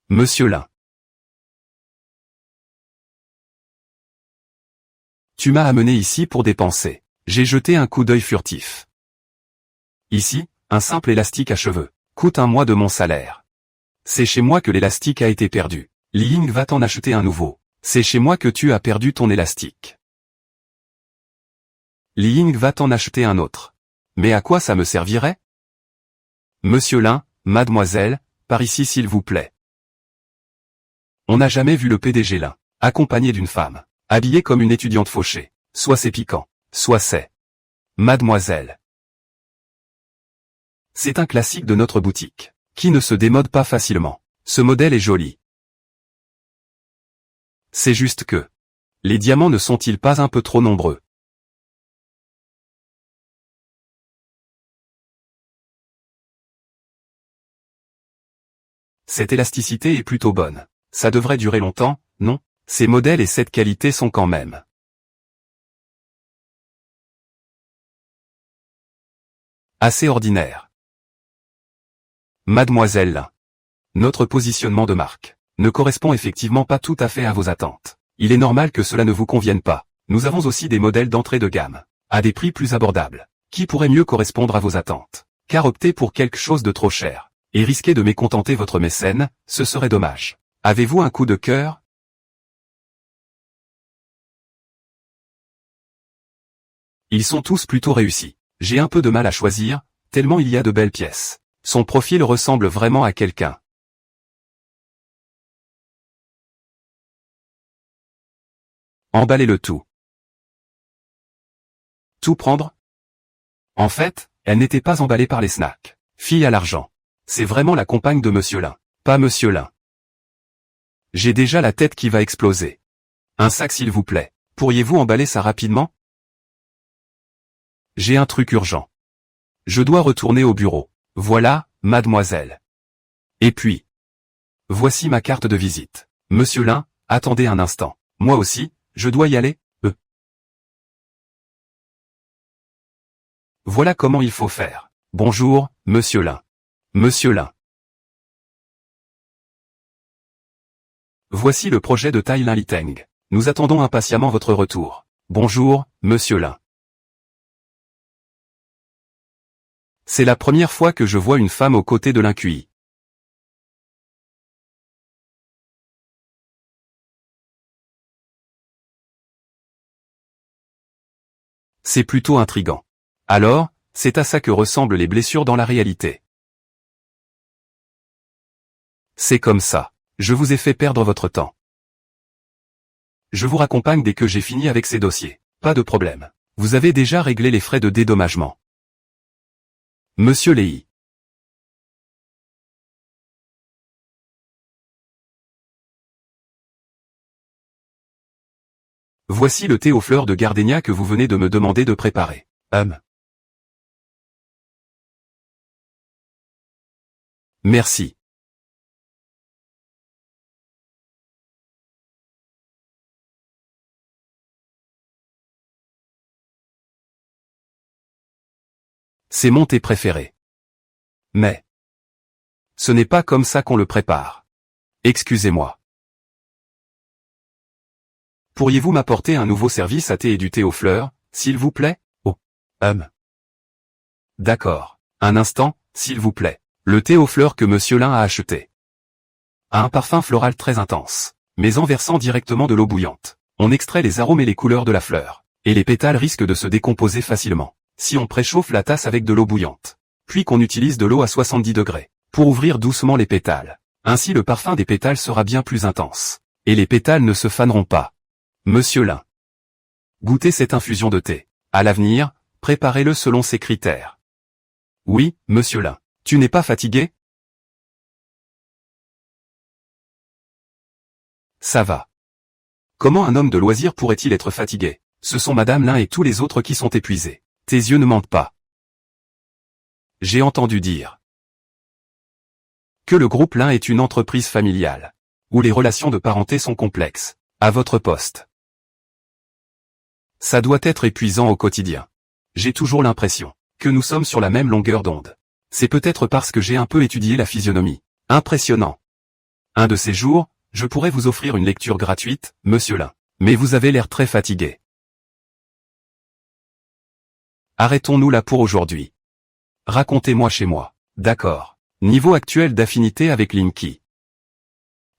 Monsieur Lin. Tu m'as amené ici pour dépenser. J'ai jeté un coup d'œil furtif. Ici, un simple élastique à cheveux. Coûte un mois de mon salaire. C'est chez moi que l'élastique a été perdu. Li Ying va t'en acheter un nouveau. C'est chez moi que tu as perdu ton élastique. Li Ying va t'en acheter un autre. Mais à quoi ça me servirait? Monsieur Lin, mademoiselle, par ici s'il vous plaît. On n'a jamais vu le PDG Lin, accompagné d'une femme, habillée comme une étudiante fauchée. Soit c'est piquant, soit c'est. Mademoiselle. C'est un classique de notre boutique, qui ne se démode pas facilement. Ce modèle est joli. C'est juste que. Les diamants ne sont-ils pas un peu trop nombreux? Cette élasticité est plutôt bonne. Ça devrait durer longtemps, non? Ces modèles et cette qualité sont quand même. Assez ordinaire. Mademoiselle Lin. Notre positionnement de marque ne correspond effectivement pas tout à fait à vos attentes. Il est normal que cela ne vous convienne pas. Nous avons aussi des modèles d'entrée de gamme, à des prix plus abordables, qui pourraient mieux correspondre à vos attentes. Car opter pour quelque chose de trop cher, et risquer de mécontenter votre mécène, ce serait dommage. Avez-vous un coup de cœur? Ils sont tous plutôt réussis. J'ai un peu de mal à choisir, tellement il y a de belles pièces. Son profil ressemble vraiment à quelqu'un. Emballez le tout. Tout prendre? En fait, elle n'était pas emballée par les snacks. Fille à l'argent. C'est vraiment la compagne de Monsieur Lin. Pas Monsieur Lin. J'ai déjà la tête qui va exploser. Un sac s'il vous plaît. Pourriez-vous emballer ça rapidement? J'ai un truc urgent. Je dois retourner au bureau. Voilà, mademoiselle. Et puis. Voici ma carte de visite. Monsieur Lin, attendez un instant. Moi aussi, je dois y aller? Voilà comment il faut faire. Bonjour, Monsieur Lin. Monsieur Lin. Voici le projet de Tai Lin Liteng. Nous attendons impatiemment votre retour. Bonjour, Monsieur Lin. C'est la première fois que je vois une femme aux côtés de Lin Kui. C'est plutôt intriguant. Alors, c'est à ça que ressemblent les blessures dans la réalité. C'est comme ça. Je vous ai fait perdre votre temps. Je vous raccompagne dès que j'ai fini avec ces dossiers. Pas de problème. Vous avez déjà réglé les frais de dédommagement. Monsieur Lei. Voici le thé aux fleurs de gardénia que vous venez de me demander de préparer. Merci. C'est mon thé préféré. Mais ce n'est pas comme ça qu'on le prépare. Excusez-moi. Pourriez-vous m'apporter un nouveau service à thé et du thé aux fleurs, s'il vous plaît? Oh. D'accord. Un instant, s'il vous plaît. Le thé aux fleurs que Monsieur Lin a acheté a un parfum floral très intense. Mais en versant directement de l'eau bouillante, on extrait les arômes et les couleurs de la fleur. Et les pétales risquent de se décomposer facilement. Si on préchauffe la tasse avec de l'eau bouillante, puis qu'on utilise de l'eau à 70 degrés, pour ouvrir doucement les pétales. Ainsi le parfum des pétales sera bien plus intense. Et les pétales ne se faneront pas. Monsieur Lin. Goûtez cette infusion de thé. À l'avenir, préparez-le selon ces critères. Oui, Monsieur Lin. Tu n'es pas fatigué? Ça va. Comment un homme de loisir pourrait-il être fatigué? Ce sont Madame Lin et tous les autres qui sont épuisés. Tes yeux ne mentent pas. J'ai entendu dire que le groupe Lin est une entreprise familiale, où les relations de parenté sont complexes. À votre poste. Ça doit être épuisant au quotidien. J'ai toujours l'impression que nous sommes sur la même longueur d'onde. C'est peut-être parce que j'ai un peu étudié la physionomie. Impressionnant. Un de ces jours, je pourrais vous offrir une lecture gratuite, Monsieur Lin. Mais vous avez l'air très fatigué. Arrêtons-nous là pour aujourd'hui. Racontez-moi chez moi. D'accord. Niveau actuel d'affinité avec Linky.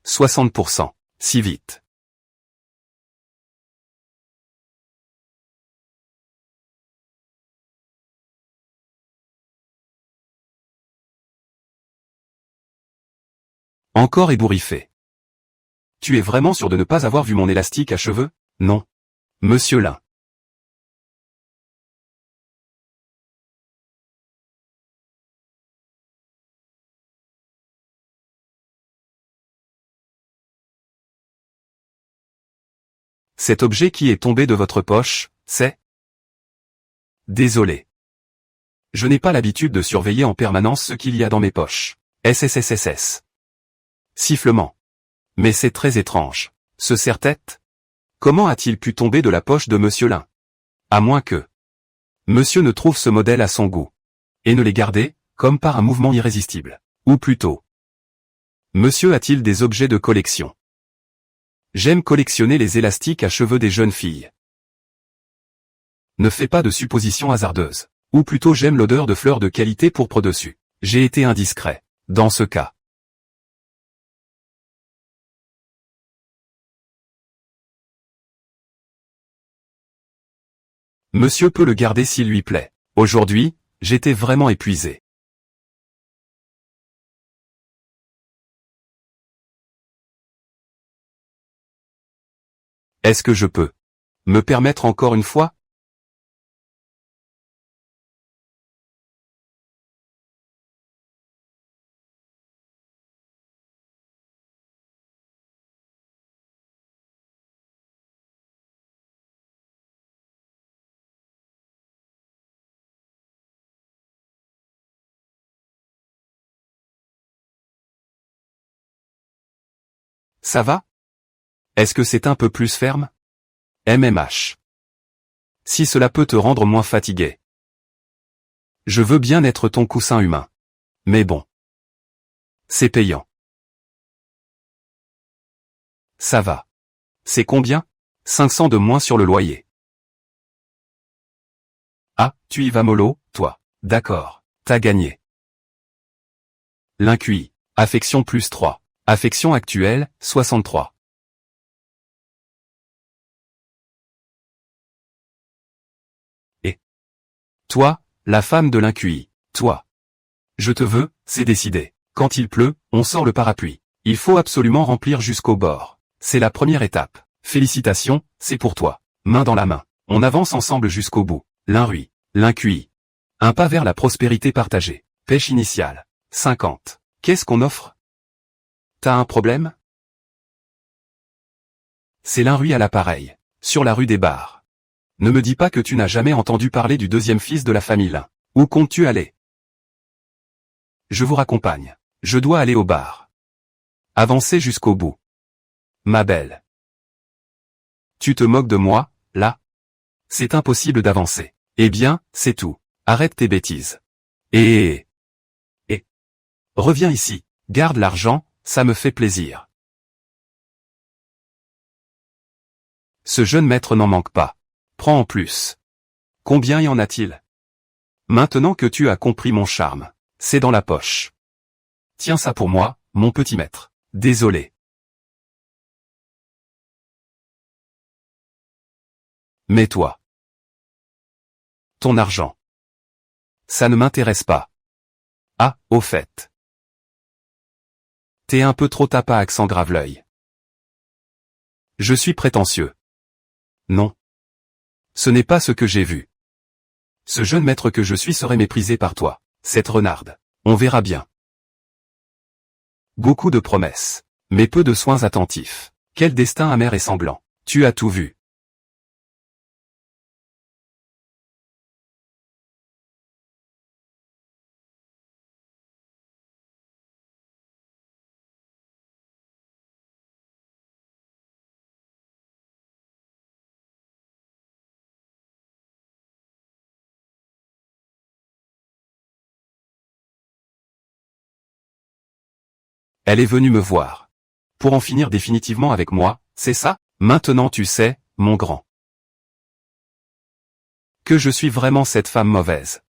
60%. Si vite. Encore ébouriffé. Tu es vraiment sûr de ne pas avoir vu mon élastique à cheveux? Non. Monsieur Lin. Cet objet qui est tombé de votre poche, c'est... Désolé. Je n'ai pas l'habitude de surveiller en permanence ce qu'il y a dans mes poches. SSSSS. Sifflement. Mais c'est très étrange. Ce serre-tête? Comment a-t-il pu tomber de la poche de Monsieur Lin? À moins que Monsieur ne trouve ce modèle à son goût. Et ne l'ait gardé, comme par un mouvement irrésistible. Ou plutôt. Monsieur a-t-il des objets de collection? J'aime collectionner les élastiques à cheveux des jeunes filles. Ne fais pas de suppositions hasardeuses. Ou plutôt j'aime l'odeur de fleurs de qualité pourpre dessus. J'ai été indiscret. Dans ce cas. Monsieur peut le garder s'il lui plaît. Aujourd'hui, j'étais vraiment épuisé. Est-ce que je peux me permettre encore une fois? Ça va? Est-ce que c'est un peu plus ferme? MMH. Si cela peut te rendre moins fatigué. Je veux bien être ton coussin humain. Mais bon. C'est payant. Ça va. C'est combien? 500 de moins sur le loyer. Ah, tu y vas mollo, toi. D'accord. T'as gagné. L'INQI. Affection plus 3. Affection actuelle, 63. Et toi, la femme de l'INQI. Toi. Je te veux, c'est décidé. Quand il pleut, on sort le parapluie. Il faut absolument remplir jusqu'au bord. C'est la première étape. Félicitations, c'est pour toi. Main dans la main. On avance ensemble jusqu'au bout. L'INRUI. L'INQI. Un pas vers la prospérité partagée. Pêche initiale. 50. Qu'est-ce qu'on offre? T'as un problème? C'est l'INRUI à l'appareil. Sur la rue des Bars. Ne me dis pas que tu n'as jamais entendu parler du deuxième fils de la famille Lin. Où comptes-tu aller? Je vous raccompagne. Je dois aller au bar. Avancez jusqu'au bout. Ma belle. Tu te moques de moi, là? C'est impossible d'avancer. Eh bien, c'est tout. Arrête tes bêtises. Et... Reviens ici. Garde l'argent, ça me fait plaisir. Ce jeune maître n'en manque pas. Prends en plus. Combien y en a-t-il? Maintenant que tu as compris mon charme, c'est dans la poche. Tiens ça pour moi, mon petit maître. Désolé. Mais toi. Ton argent. Ça ne m'intéresse pas. Ah, au fait. T'es un peu trop tapa accent grave l'œil. Je suis prétentieux. Non. Ce n'est pas ce que j'ai vu. Ce jeune maître que je suis serait méprisé par toi, cette renarde. On verra bien. Beaucoup de promesses, mais peu de soins attentifs. Quel destin amer et sanglant. Tu as tout vu. Elle est venue me voir. Pour en finir définitivement avec moi, c'est ça? Maintenant tu sais, mon grand. Que je suis vraiment cette femme mauvaise.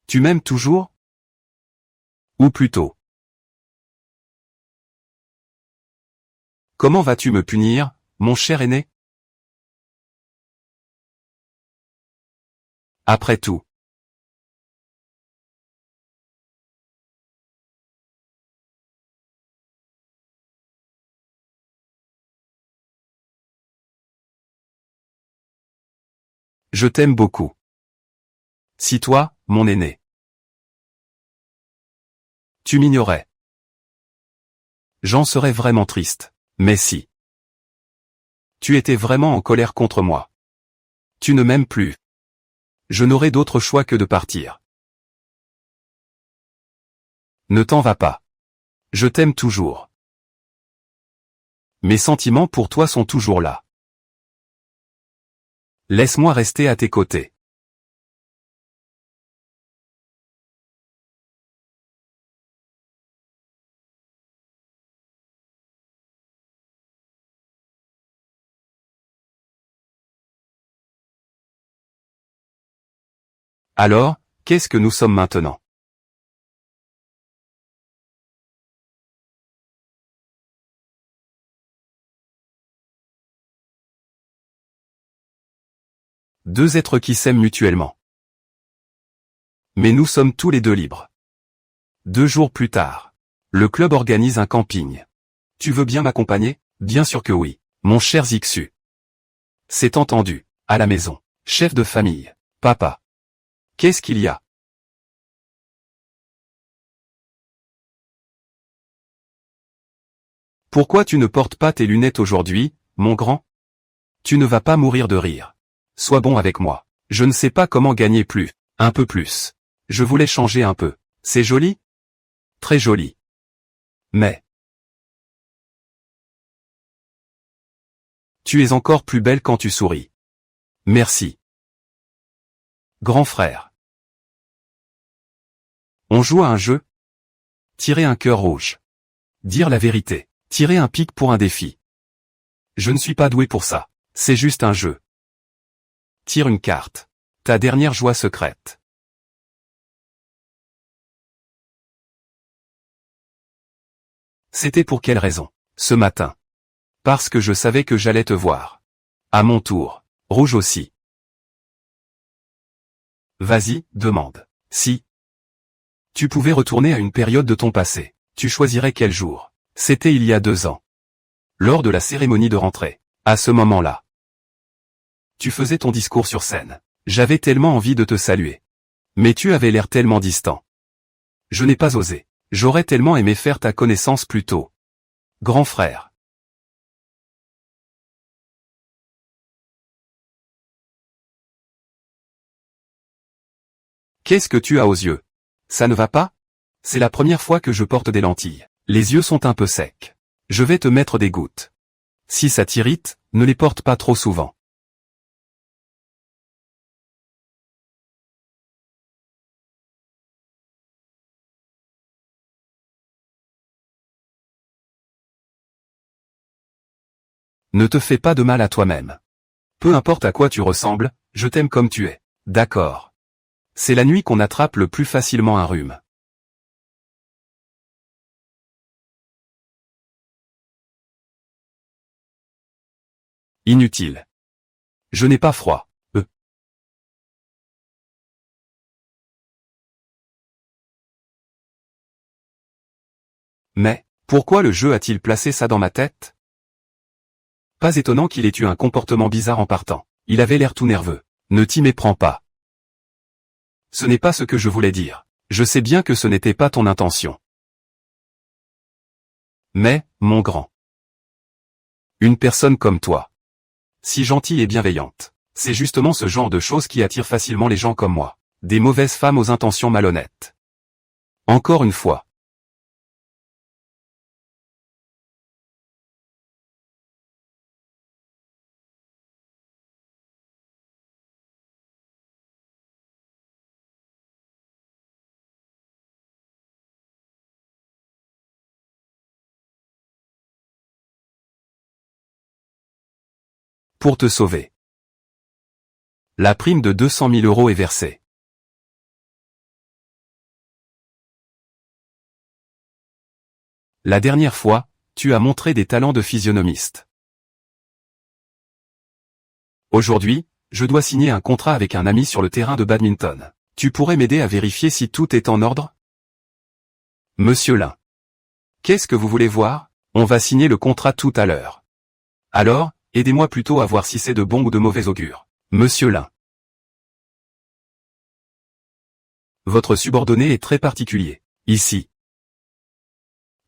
Tu m'aimes toujours? Ou plutôt. Comment vas-tu me punir, mon cher aîné? Après tout. Je t'aime beaucoup. Si toi, mon aîné. Tu m'ignorais. J'en serais vraiment triste. Mais si. Tu étais vraiment en colère contre moi. Tu ne m'aimes plus. Je n'aurai d'autre choix que de partir. Ne t'en vas pas. Je t'aime toujours. Mes sentiments pour toi sont toujours là. Laisse-moi rester à tes côtés. Alors, qu'est-ce que nous sommes maintenant? Deux êtres qui s'aiment mutuellement. Mais nous sommes tous les deux libres. 2 jours plus tard. Le club organise un camping. Tu veux bien m'accompagner? Bien sûr que oui, mon cher Zixu. C'est entendu. À la maison. Chef de famille. Papa. Qu'est-ce qu'il y a? Pourquoi tu ne portes pas tes lunettes aujourd'hui, mon grand? Tu ne vas pas mourir de rire. Sois bon avec moi. Je ne sais pas comment gagner plus. Un peu plus. Je voulais changer un peu. C'est joli? Très joli. Mais... Tu es encore plus belle quand tu souris. Merci. Grand frère. On joue à un jeu? Tirer un cœur rouge. Dire la vérité. Tirer un pic pour un défi. Je ne suis pas doué pour ça. C'est juste un jeu. Tire une carte. Ta dernière joie secrète. C'était pour quelle raison? Ce matin. Parce que je savais que j'allais te voir. À mon tour. Rouge aussi. Vas-y, demande. Si. Tu pouvais retourner à une période de ton passé. Tu choisirais quel jour? C'était il y a 2 ans. Lors de la cérémonie de rentrée. À ce moment-là. Tu faisais ton discours sur scène. J'avais tellement envie de te saluer. Mais tu avais l'air tellement distant. Je n'ai pas osé. J'aurais tellement aimé faire ta connaissance plus tôt. Grand frère. Qu'est-ce que tu as aux yeux? Ça ne va pas? C'est la première fois que je porte des lentilles. Les yeux sont un peu secs. Je vais te mettre des gouttes. Si ça t'irrite, ne les porte pas trop souvent. Ne te fais pas de mal à toi-même. Peu importe à quoi tu ressembles, je t'aime comme tu es. D'accord. C'est la nuit qu'on attrape le plus facilement un rhume. Inutile. Je n'ai pas froid. Mais, pourquoi le jeu a-t-il placé ça dans ma tête? Pas étonnant qu'il ait eu un comportement bizarre en partant. Il avait l'air tout nerveux. Ne t'y méprends pas. Ce n'est pas ce que je voulais dire. Je sais bien que ce n'était pas ton intention. Mais, mon grand. Une personne comme toi. Si gentille et bienveillante. C'est justement ce genre de choses qui attire facilement les gens comme moi. Des mauvaises femmes aux intentions malhonnêtes. Encore une fois. Pour te sauver. La prime de 200 000 € est versée. La dernière fois, tu as montré des talents de physionomiste. Aujourd'hui, je dois signer un contrat avec un ami sur le terrain de badminton. Tu pourrais m'aider à vérifier si tout est en ordre? Monsieur Lin. Qu'est-ce que vous voulez voir? On va signer le contrat tout à l'heure. Alors, aidez-moi plutôt à voir si c'est de bon ou de mauvais augure. Monsieur Lin. Votre subordonné est très particulier. Ici.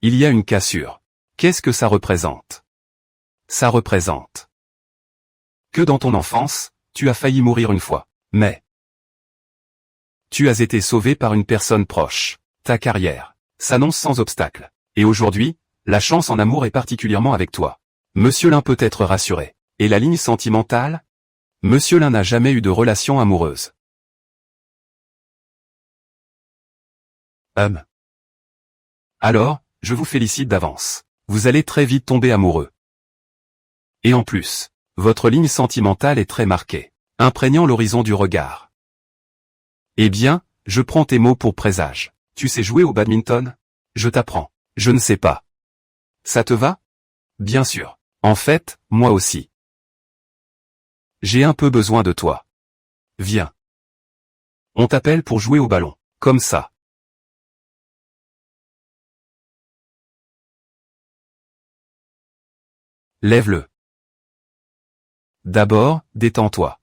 Il y a une cassure. Qu'est-ce que ça représente? Ça représente que dans ton enfance, tu as failli mourir une fois. Mais tu as été sauvé par une personne proche. Ta carrière s'annonce sans obstacle. Et aujourd'hui, la chance en amour est particulièrement avec toi. Monsieur Lin peut être rassuré. Et la ligne sentimentale? Monsieur Lin n'a jamais eu de relation amoureuse. Alors, je vous félicite d'avance. Vous allez très vite tomber amoureux. Et en plus, votre ligne sentimentale est très marquée, imprégnant l'horizon du regard. Eh bien, je prends tes mots pour présage. Tu sais jouer au badminton? Je t'apprends. Je ne sais pas. Ça te va? Bien sûr. En fait, moi aussi. J'ai un peu besoin de toi. Viens. On t'appelle pour jouer au ballon. Comme ça. Lève-le. D'abord, détends-toi.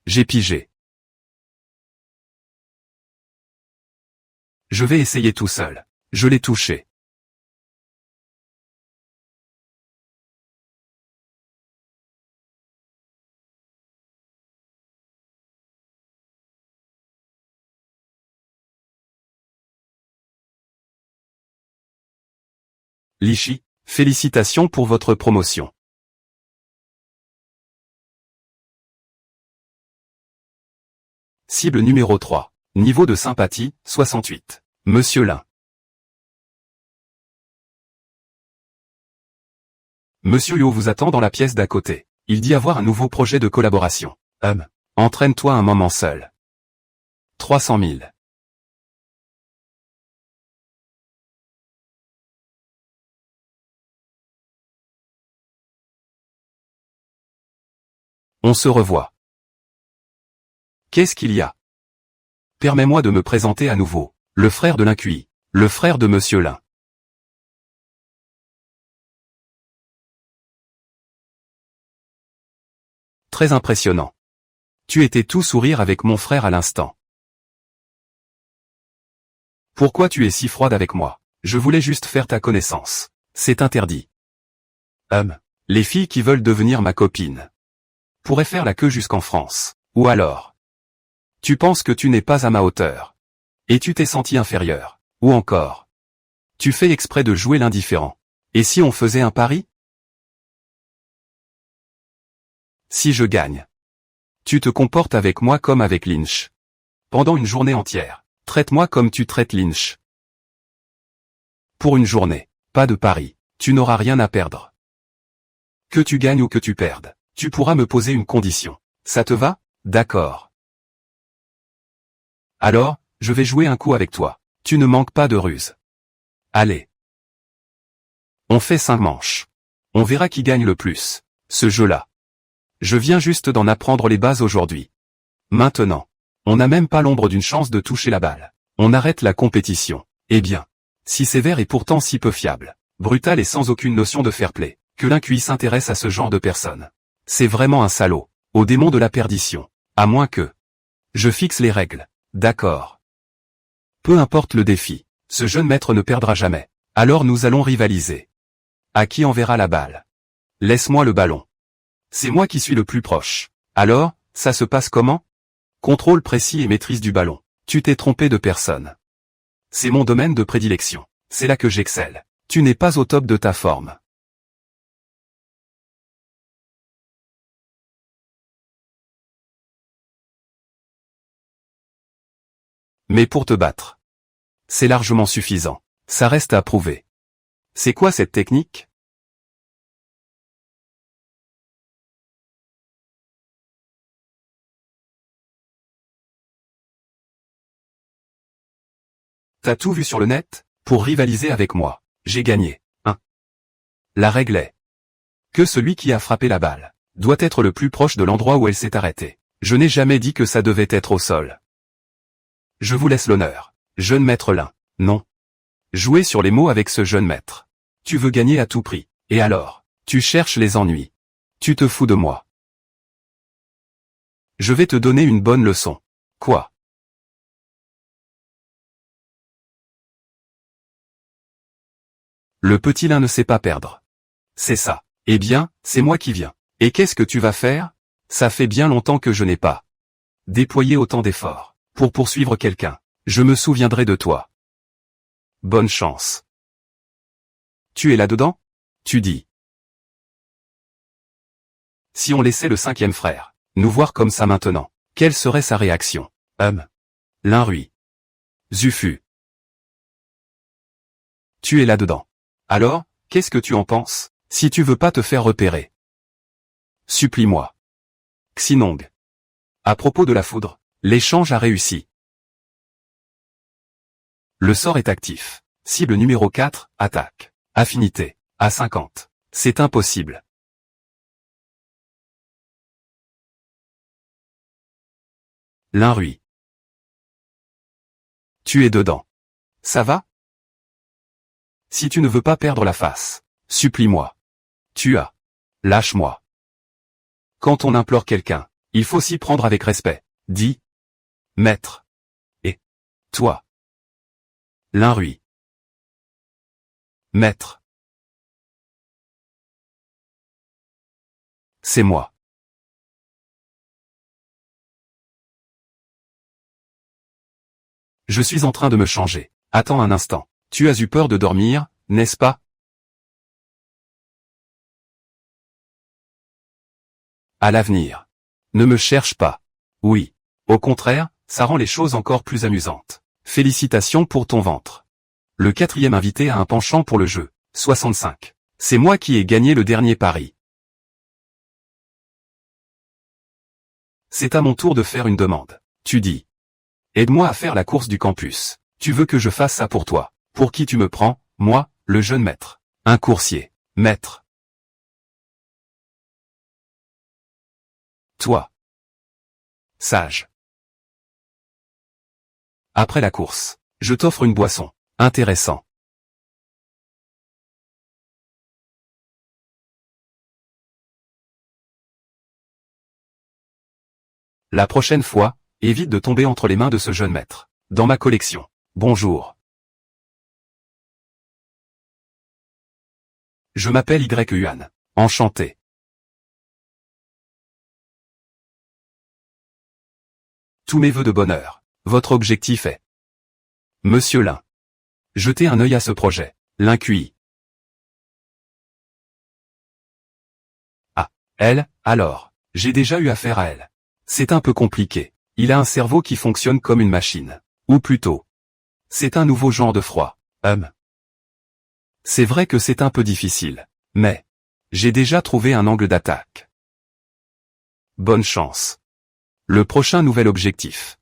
J'ai pigé. Je vais essayer tout seul. Je l'ai touché. Lichi, félicitations pour votre promotion. Cible numéro 3. Niveau de sympathie, 68. Monsieur Lin. Monsieur Yo vous attend dans la pièce d'à côté. Il dit avoir un nouveau projet de collaboration. Entraîne-toi un moment seul. 300 000. On se revoit. Qu'est-ce qu'il y a? Permets-moi de me présenter à nouveau. Le frère de l'Incuit. Le frère de Monsieur Lin. Très impressionnant. Tu étais tout sourire avec mon frère à l'instant. Pourquoi tu es si froide avec moi? Je voulais juste faire ta connaissance. C'est interdit. Les filles qui veulent devenir ma copine pourraient faire la queue jusqu'en France. Ou alors, tu penses que tu n'es pas à ma hauteur. Et tu t'es senti inférieur. Ou encore, tu fais exprès de jouer l'indifférent. Et si on faisait un pari? Si je gagne, tu te comportes avec moi comme avec Lynch. Pendant une journée entière, traite-moi comme tu traites Lynch. Pour une journée, pas de pari, tu n'auras rien à perdre. Que tu gagnes ou que tu perdes, tu pourras me poser une condition. Ça te va? D'accord. Alors, je vais jouer un coup avec toi. Tu ne manques pas de ruse. Allez. On fait 5 manches. On verra qui gagne le plus. Ce jeu-là. Je viens juste d'en apprendre les bases aujourd'hui. Maintenant, on n'a même pas l'ombre d'une chance de toucher la balle. On arrête la compétition. Eh bien, si sévère et pourtant si peu fiable, brutal et sans aucune notion de fair play, que l'Incuit s'intéresse à ce genre de personne. C'est vraiment un salaud, au démon de la perdition. À moins que je fixe les règles. D'accord. Peu importe le défi, ce jeune maître ne perdra jamais. Alors nous allons rivaliser. À qui enverra la balle? Laisse-moi le ballon. C'est moi qui suis le plus proche. Alors, ça se passe comment? Contrôle précis et maîtrise du ballon. Tu t'es trompé de personne. C'est mon domaine de prédilection. C'est là que j'excelle. Tu n'es pas au top de ta forme. Mais pour te battre, c'est largement suffisant. Ça reste à prouver. C'est quoi cette technique? T'as tout vu sur le net? Pour rivaliser avec moi, j'ai gagné. La règle est que celui qui a frappé la balle doit être le plus proche de l'endroit où elle s'est arrêtée. Je n'ai jamais dit que ça devait être au sol. Je vous laisse l'honneur. Jeune maître Lin. Non. Jouez sur les mots avec ce jeune maître. Tu veux gagner à tout prix. Et alors? Tu cherches les ennuis. Tu te fous de moi. Je vais te donner une bonne leçon. Quoi? Le petit Lin ne sait pas perdre. C'est ça. Eh bien, c'est moi qui viens. Et qu'est-ce que tu vas faire? Ça fait bien longtemps que je n'ai pas déployé autant d'efforts pour poursuivre quelqu'un. Je me souviendrai de toi. Bonne chance. Tu es là-dedans? Tu dis. Si on laissait le 5e frère nous voir comme ça maintenant, quelle serait sa réaction? L'Inrui. Zufu. Tu es là-dedans. Alors, qu'est-ce que tu en penses? Si tu veux pas te faire repérer. Supplie-moi. Xinong. À propos de la foudre, l'échange a réussi. Le sort est actif. Cible numéro 4, attaque. Affinité. À 50. C'est impossible. L'Inrui. Tu es dedans. Ça va? Si tu ne veux pas perdre la face, supplie-moi. Tu as. Lâche-moi. Quand on implore quelqu'un, il faut s'y prendre avec respect. Dis. Maître. Et. Toi. L'Inrui. Maître. C'est moi. Je suis en train de me changer. Attends un instant. Tu as eu peur de dormir, n'est-ce pas? À l'avenir. Ne me cherche pas. Oui. Au contraire, ça rend les choses encore plus amusantes. Félicitations pour ton ventre. Le 4e invité a un penchant pour le jeu. 65. C'est moi qui ai gagné le dernier pari. C'est à mon tour de faire une demande. Tu dis. Aide-moi à faire la course du campus. Tu veux que je fasse ça pour toi. Pour qui tu me prends? Moi, le jeune maître. Un coursier. Maître. Toi. Sage. Après la course, je t'offre une boisson. Intéressant. La prochaine fois, évite de tomber entre les mains de ce jeune maître. Dans ma collection. Bonjour. Je m'appelle Yuan. Enchanté. Tous mes vœux de bonheur. Votre objectif est. Monsieur Lin. Jetez un œil à ce projet. L'Incuit. Ah, elle, alors. J'ai déjà eu affaire à elle. C'est un peu compliqué. Il a un cerveau qui fonctionne comme une machine. Ou plutôt. C'est un nouveau genre de froid. C'est vrai que c'est un peu difficile. Mais j'ai déjà trouvé un angle d'attaque. Bonne chance. Le prochain nouvel objectif.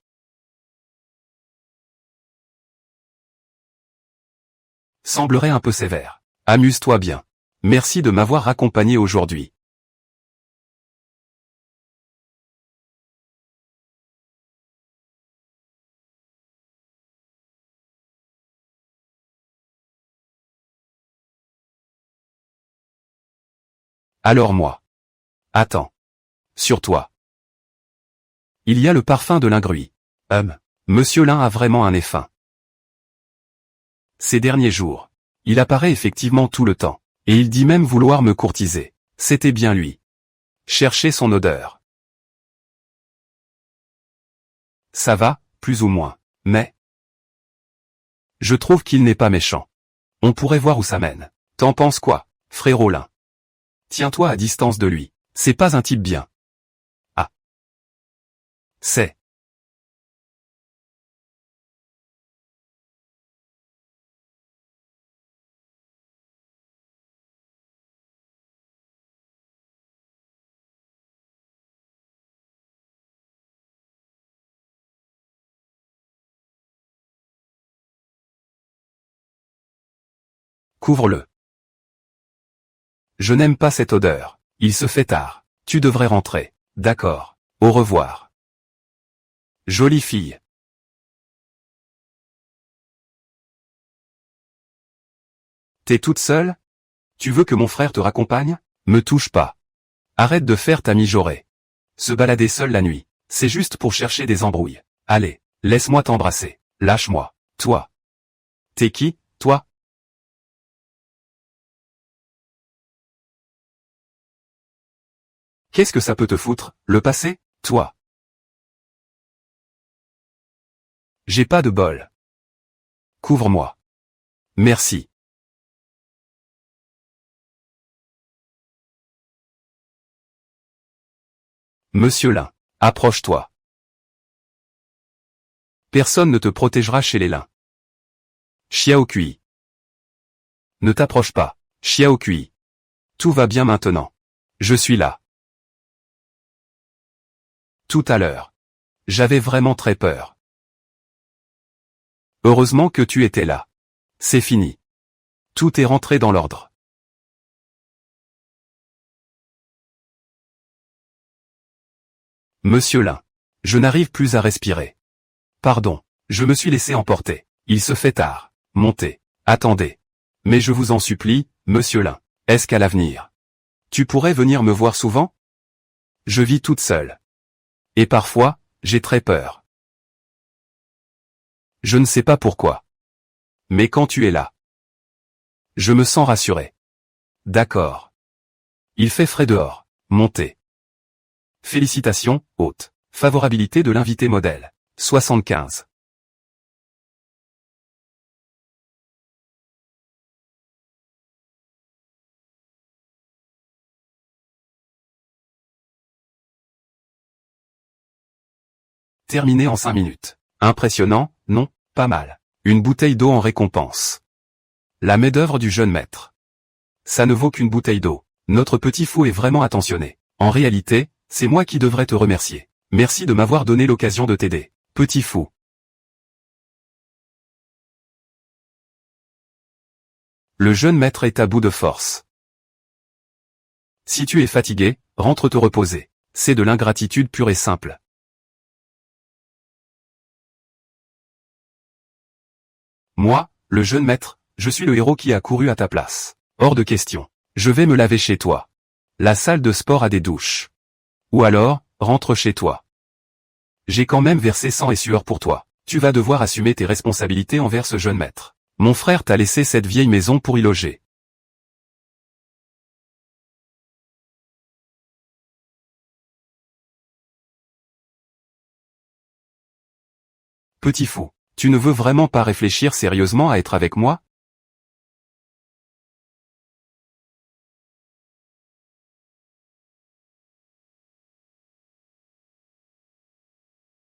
Semblerait un peu sévère. Amuse-toi bien. Merci de m'avoir accompagné aujourd'hui. Alors moi. Attends. Sur toi. Il y a le parfum de l'ingruit. Monsieur Lin a vraiment un nez fin. Ces derniers jours, il apparaît effectivement tout le temps. Et il dit même vouloir me courtiser. C'était bien lui. Chercher son odeur. Ça va, plus ou moins. Mais je trouve qu'il n'est pas méchant. On pourrait voir où ça mène. T'en penses quoi, frérot Lin? Tiens-toi à distance de lui. C'est pas un type bien. Ah. C'est. Couvre-le. Je n'aime pas cette odeur. Il se fait tard. Tu devrais rentrer. D'accord. Au revoir. Jolie fille. T'es toute seule? Tu veux que mon frère te raccompagne? Me touche pas. Arrête de faire ta mijaurée. Se balader seule la nuit. C'est juste pour chercher des embrouilles. Allez, laisse-moi t'embrasser. Lâche-moi. Toi. T'es qui, toi? Qu'est-ce que ça peut te foutre, le passé, toi? J'ai pas de bol. Couvre-moi. Merci. Monsieur Lin. Approche-toi. Personne ne te protégera chez les Lin. Xiao Kui. Ne t'approche pas. Xiao Kui. Tout va bien maintenant. Je suis là. Tout à l'heure. J'avais vraiment très peur. Heureusement que tu étais là. C'est fini. Tout est rentré dans l'ordre. Monsieur Lin. Je n'arrive plus à respirer. Pardon. Je me suis laissé emporter. Il se fait tard. Montez. Attendez. Mais je vous en supplie, monsieur Lin. Est-ce qu'à l'avenir, tu pourrais venir me voir souvent? Je vis toute seule. Et parfois, j'ai très peur. Je ne sais pas pourquoi. Mais quand tu es là, je me sens rassuré. D'accord. Il fait frais dehors. Montez. Félicitations, hôte. Favorabilité de l'invité modèle. 75. Terminé en 5 minutes. Impressionnant, non, pas mal. Une bouteille d'eau en récompense. La main-d'œuvre du jeune maître. Ça ne vaut qu'une bouteille d'eau. Notre petit fou est vraiment attentionné. En réalité, c'est moi qui devrais te remercier. Merci de m'avoir donné l'occasion de t'aider. Petit fou. Le jeune maître est à bout de force. Si tu es fatigué, rentre te reposer. C'est de l'ingratitude pure et simple. Moi, le jeune maître, je suis le héros qui a couru à ta place. Hors de question. Je vais me laver chez toi. La salle de sport a des douches. Ou alors, rentre chez toi. J'ai quand même versé sang et sueur pour toi. Tu vas devoir assumer tes responsabilités envers ce jeune maître. Mon frère t'a laissé cette vieille maison pour y loger. Petit fou. Tu ne veux vraiment pas réfléchir sérieusement à être avec moi?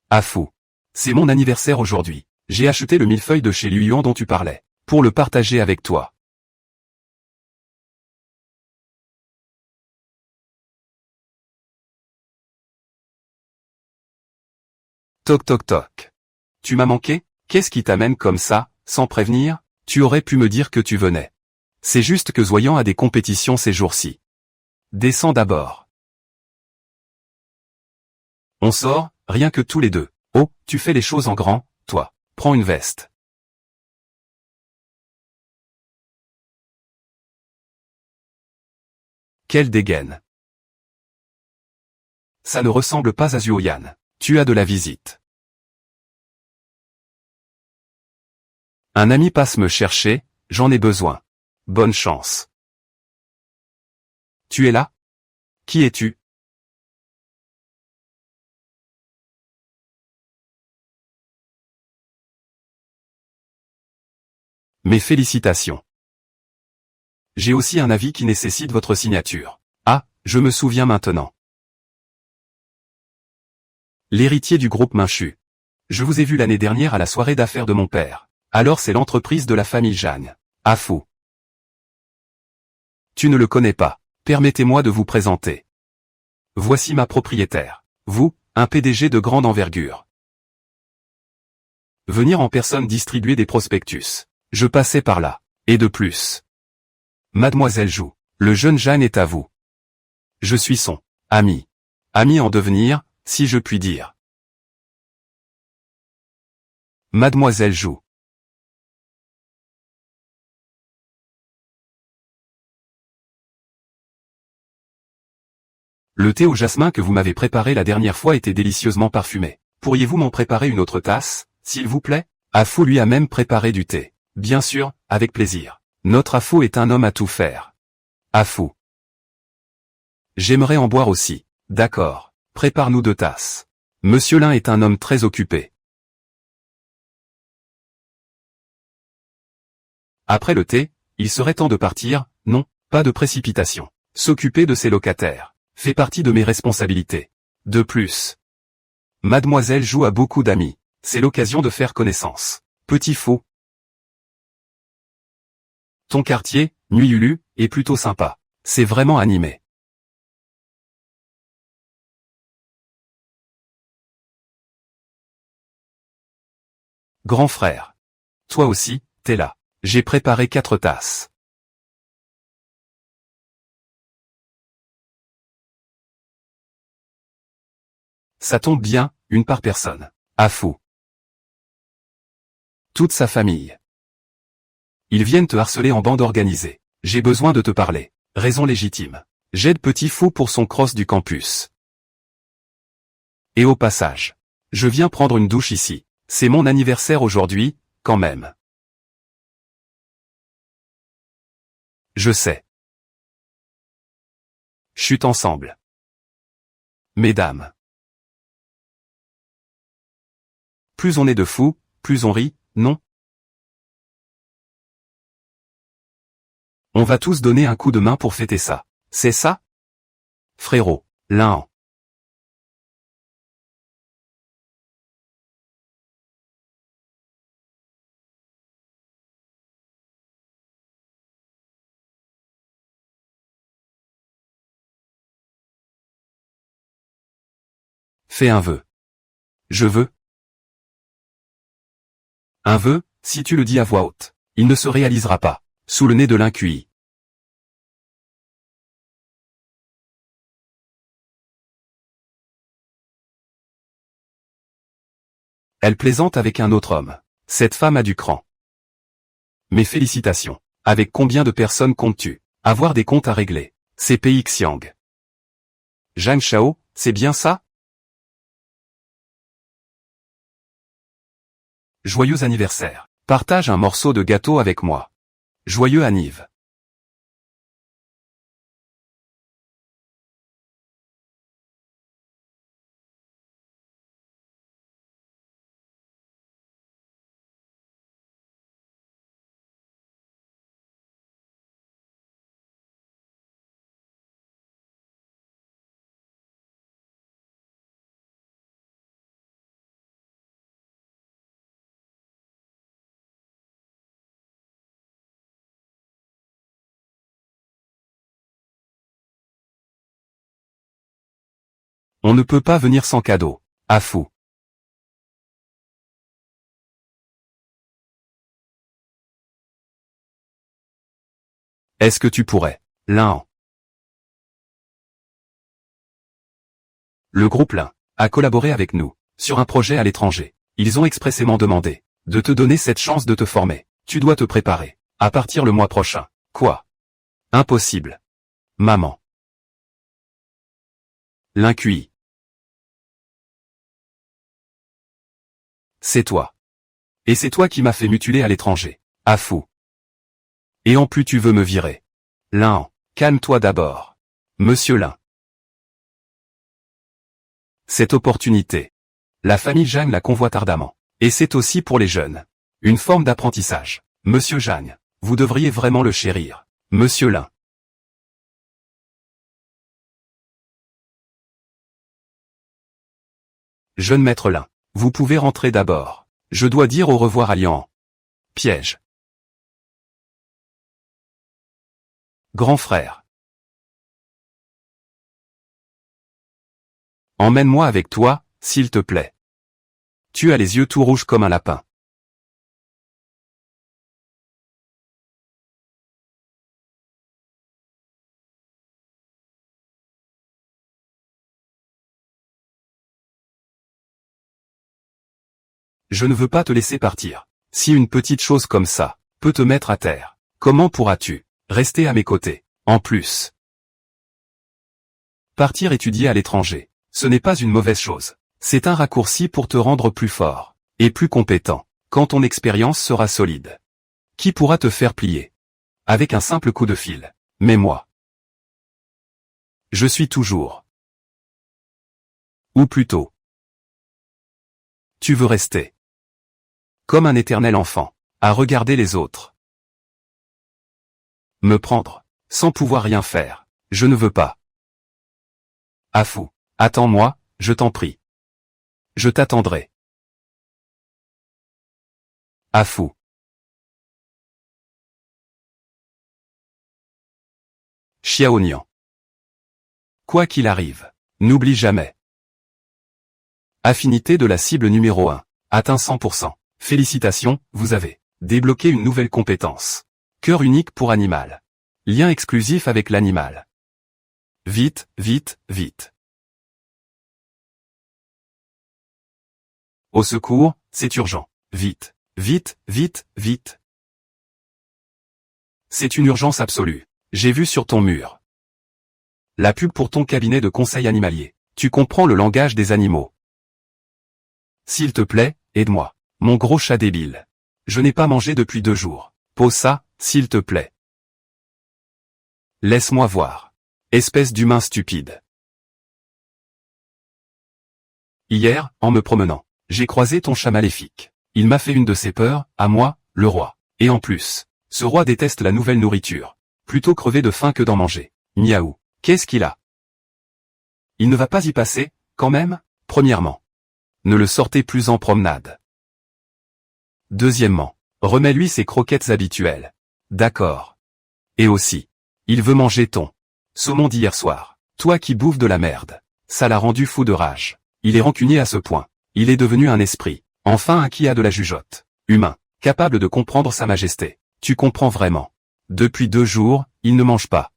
Ah fou. C'est mon anniversaire aujourd'hui. J'ai acheté le millefeuille de chez Luyuan dont tu parlais. Pour le partager avec toi. Toc toc toc. Tu m'as manqué? Qu'est-ce qui t'amène comme ça, sans prévenir? Tu aurais pu me dire que tu venais. C'est juste que Zoyan a des compétitions ces jours-ci. Descends d'abord. On sort, rien que tous les deux. Oh, tu fais les choses en grand, toi. Prends une veste. Quelle dégaine. Ça ne ressemble pas à Zuoyan. Tu as de la visite. Un ami passe me chercher, j'en ai besoin. Bonne chance. Tu es là? Qui es-tu? Mes félicitations. J'ai aussi un avis qui nécessite votre signature. Ah, je me souviens maintenant. L'héritier du groupe Minchu. Je vous ai vu l'année dernière à la soirée d'affaires de mon père. Alors c'est l'entreprise de la famille Jeanne. Ah fou. Tu ne le connais pas. Permettez-moi de vous présenter. Voici ma propriétaire. Vous, un PDG de grande envergure. Venir en personne distribuer des prospectus. Je passais par là. Et de plus. Mademoiselle Jou. Le jeune Jeanne est à vous. Je suis son ami. Ami en devenir, si je puis dire. Mademoiselle Jou. Le thé au jasmin que vous m'avez préparé la dernière fois était délicieusement parfumé. Pourriez-vous m'en préparer une autre tasse, s'il vous plaît? Afou lui a même préparé du thé. Bien sûr, avec plaisir. Notre Afou est un homme à tout faire. Afou. J'aimerais en boire aussi. D'accord. Prépare-nous 2 tasses. Monsieur Lin est un homme très occupé. Après le thé, il serait temps de partir, non, pas de précipitation. S'occuper de ses locataires fait partie de mes responsabilités. De plus, Mademoiselle Jou a beaucoup d'amis. C'est l'occasion de faire connaissance. Petit fou. Ton quartier, Nuit-Ulu, est plutôt sympa. C'est vraiment animé. Grand frère. Toi aussi, t'es là. J'ai préparé 4 tasses. Ça tombe bien, une par personne. Afou. Toute sa famille. Ils viennent te harceler en bande organisée. J'ai besoin de te parler. Raison légitime. J'aide Petit Fou pour son cross du campus. Et au passage, je viens prendre une douche ici. C'est mon anniversaire aujourd'hui, quand même. Je sais. Chute ensemble. Mesdames. Plus on est de fous, plus on rit, non? On va tous donner un coup de main pour fêter ça. C'est ça? Frérot, l'un. Fais un vœu. Je veux. Un vœu, si tu le dis à voix haute, il ne se réalisera pas. Sous le nez de l'incuit. Elle plaisante avec un autre homme. Cette femme a du cran. Mes félicitations. Avec combien de personnes comptes-tu? Avoir des comptes à régler. C'est Pays Xiang. Zhang Shao, c'est bien ça? Joyeux anniversaire. Partage un morceau de gâteau avec moi. Joyeux anniv. On ne peut pas venir sans cadeau. À fou. Est-ce que tu pourrais? L'un. Le groupe L'un a collaboré avec nous sur un projet à l'étranger. Ils ont expressément demandé de te donner cette chance de te former. Tu dois te préparer. À partir le mois prochain. Quoi? Impossible. Maman. L'un QI. C'est toi. Et c'est toi qui m'as fait mutiler à l'étranger. Ah fou. Et en plus tu veux me virer. L'un. Calme-toi d'abord. Monsieur L'un. Cette opportunité. La famille Jagne la convoite ardemment. Et c'est aussi pour les jeunes. Une forme d'apprentissage. Monsieur Jagne, vous devriez vraiment le chérir. Monsieur L'un. Jeune maître L'un. Vous pouvez rentrer d'abord. Je dois dire au revoir à Lian. Piège. Grand frère. Emmène-moi avec toi, s'il te plaît. Tu as les yeux tout rouges comme un lapin. Je ne veux pas te laisser partir. Si une petite chose comme ça peut te mettre à terre, comment pourras-tu rester à mes côtés? En plus, partir étudier à l'étranger, ce n'est pas une mauvaise chose. C'est un raccourci pour te rendre plus fort et plus compétent quand ton expérience sera solide. Qui pourra te faire plier? Avec un simple coup de fil. Mais moi, je suis toujours. Ou plutôt, tu veux rester comme un éternel enfant, à regarder les autres. Me prendre, sans pouvoir rien faire. Je ne veux pas. Ah fou. Attends-moi, je t'en prie. Je t'attendrai. Ah fou. Xiaonian. Quoi qu'il arrive, n'oublie jamais. Affinité de la cible numéro 1. Atteint 100%. Félicitations, vous avez débloqué une nouvelle compétence. Cœur unique pour animal. Lien exclusif avec l'animal. Vite, vite, vite. Au secours, c'est urgent. Vite, vite, vite, vite. C'est une urgence absolue. J'ai vu sur ton mur la pub pour ton cabinet de conseil animalier. Tu comprends le langage des animaux. S'il te plaît, aide-moi. Mon gros chat débile. Je n'ai pas mangé depuis 2 jours. Pose ça, s'il te plaît. Laisse-moi voir. Espèce d'humain stupide. Hier, en me promenant, j'ai croisé ton chat maléfique. Il m'a fait une de ses peurs, à moi, le roi. Et en plus, ce roi déteste la nouvelle nourriture. Plutôt crever de faim que d'en manger. Miaou. Qu'est-ce qu'il a? Il ne va pas y passer, quand même? Premièrement, ne le sortez plus en promenade. Deuxièmement, remets-lui ses croquettes habituelles. D'accord. Et aussi, il veut manger ton saumon d'hier soir. Toi qui bouffes de la merde. Ça l'a rendu fou de rage. Il est rancunier à ce point. Il est devenu un esprit. Enfin un qui a de la jugeote. Humain. Capable de comprendre sa majesté. Tu comprends vraiment. Depuis 2 jours, il ne mange pas.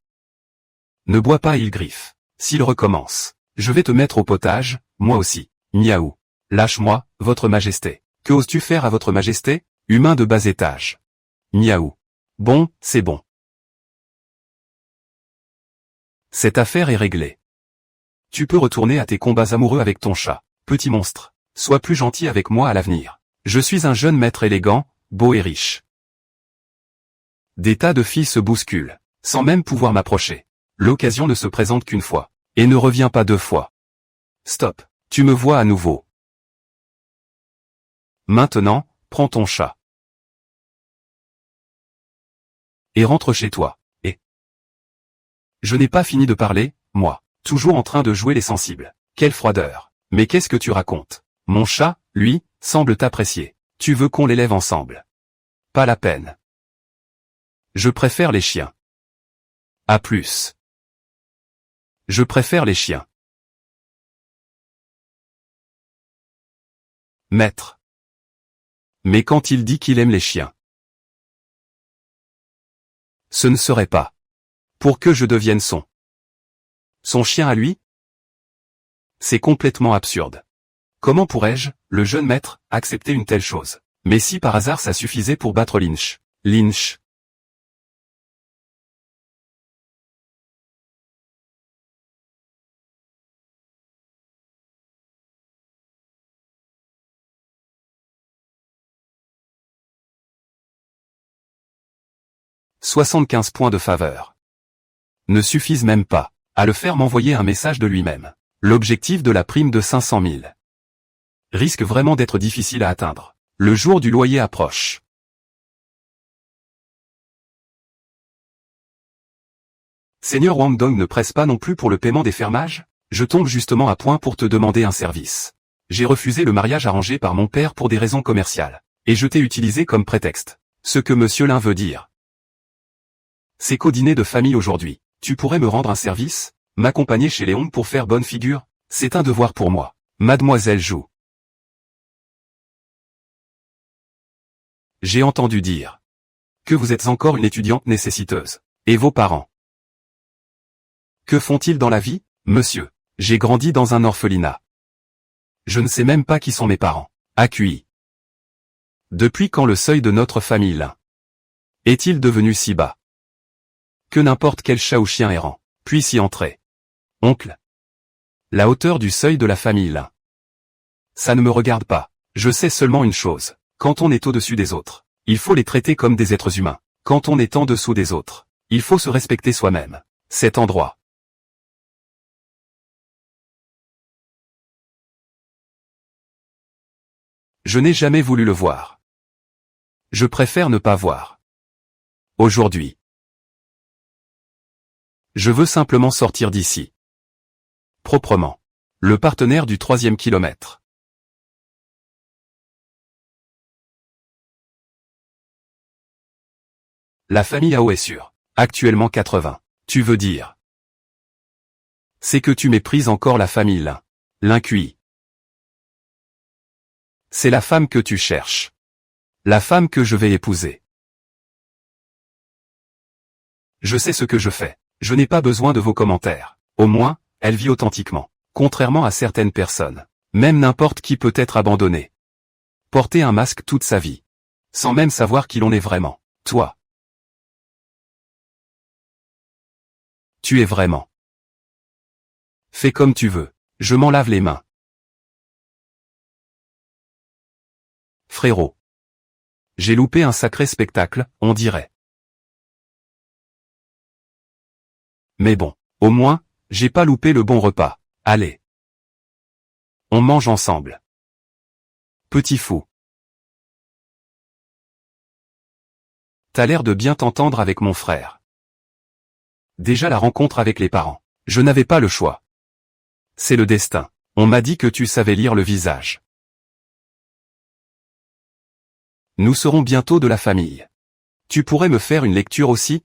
Ne bois pas, il griffe. S'il recommence, je vais te mettre au potage, moi aussi. Miaou. Lâche-moi, votre majesté. Que oses-tu faire à votre majesté? Humain de bas étage. Miaou. Bon, c'est bon. Cette affaire est réglée. Tu peux retourner à tes combats amoureux avec ton chat. Petit monstre. Sois plus gentil avec moi à l'avenir. Je suis un jeune maître élégant, beau et riche. Des tas de filles se bousculent, sans même pouvoir m'approcher. L'occasion ne se présente qu'une fois. Et ne revient pas 2 fois. Stop. Tu me vois à nouveau. Maintenant, prends ton chat. Et rentre chez toi. Et je n'ai pas fini de parler, moi. Toujours en train de jouer les sensibles. Quelle froideur. Mais qu'est-ce que tu racontes? Mon chat, lui, semble t'apprécier. Tu veux qu'on l'élève ensemble? Pas la peine. Je préfère les chiens. À plus. Je préfère les chiens. Maître. Mais quand il dit qu'il aime les chiens, ce ne serait pas Pour que je devienne son chien à lui? C'est complètement absurde. Comment pourrais-je, le jeune maître, accepter une telle chose? Mais si par hasard ça suffisait pour battre Lynch. Lynch. « 75 points de faveur. Ne suffisent même pas à le faire m'envoyer un message de lui-même. L'objectif de la prime de 500 000 risque vraiment d'être difficile à atteindre. Le jour du loyer approche. Seigneur Wang Dong ne presse pas non plus pour le paiement des fermages? Je tombe justement à point pour te demander un service. J'ai refusé le mariage arrangé par mon père pour des raisons commerciales. Et je t'ai utilisé comme prétexte. Ce que Monsieur Lin veut dire. C'est qu'au dîner de famille aujourd'hui, tu pourrais me rendre un service? M'accompagner chez Léon pour faire bonne figure? C'est un devoir pour moi. Mademoiselle Zhou. J'ai entendu dire que vous êtes encore une étudiante nécessiteuse. Et vos parents? Que font-ils dans la vie, monsieur? J'ai grandi dans un orphelinat. Je ne sais même pas qui sont mes parents. AQI. Depuis quand le seuil de notre famille Lin est-il devenu si bas que n'importe quel chat ou chien errant puisse y entrer? Oncle. La hauteur du seuil de la famille Lin. Ça ne me regarde pas. Je sais seulement une chose. Quand on est au-dessus des autres, il faut les traiter comme des êtres humains. Quand on est en dessous des autres, il faut se respecter soi-même. Cet endroit. Je n'ai jamais voulu le voir. Je préfère ne pas voir. Aujourd'hui. Je veux simplement sortir d'ici. Proprement. Le partenaire du 3e kilomètre. La famille Ao est sûre. Actuellement 80. Tu veux dire? C'est que tu méprises encore la famille Lin. L'Inqui. C'est la femme que tu cherches. La femme que je vais épouser. Je sais ce que je fais. Je n'ai pas besoin de vos commentaires. Au moins, elle vit authentiquement. Contrairement à certaines personnes. Même n'importe qui peut être abandonné. Porter un masque toute sa vie. Sans même savoir qui l'on est vraiment. Toi. Tu es vraiment. Fais comme tu veux. Je m'en lave les mains. Frérot. J'ai loupé un sacré spectacle, on dirait. Mais bon, au moins, j'ai pas loupé le bon repas. Allez. On mange ensemble. Petit fou. T'as l'air de bien t'entendre avec mon frère. Déjà la rencontre avec les parents. Je n'avais pas le choix. C'est le destin. On m'a dit que tu savais lire le visage. Nous serons bientôt de la famille. Tu pourrais me faire une lecture aussi?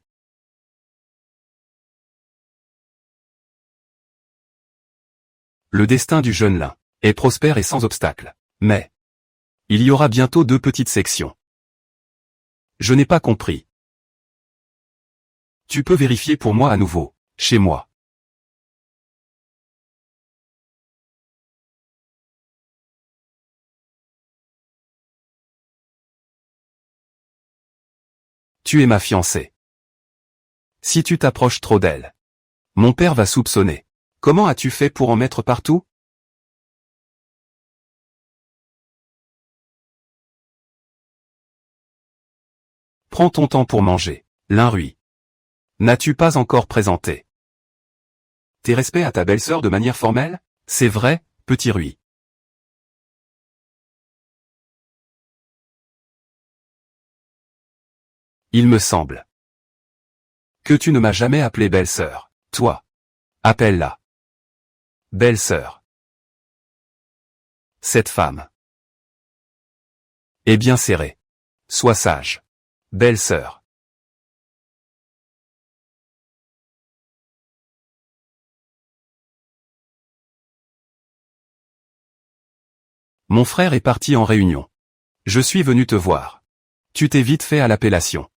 Le destin du jeune Lin est prospère et sans obstacle. Mais il y aura bientôt 2 petites sections. Je n'ai pas compris. Tu peux vérifier pour moi à nouveau, chez moi. Tu es ma fiancée. Si tu t'approches trop d'elle, mon père va soupçonner. Comment as-tu fait pour en mettre partout? Prends ton temps pour manger. L'Inrui. N'as-tu pas encore présenté tes respects à ta belle-sœur de manière formelle? C'est vrai, petit Rui. Il me semble que tu ne m'as jamais appelé belle-sœur. Toi. Appelle-la belle-sœur. Cette femme est bien serrée. Sois sage. Belle-sœur. Mon frère est parti en réunion. Je suis venu te voir. Tu t'es vite fait à l'appellation.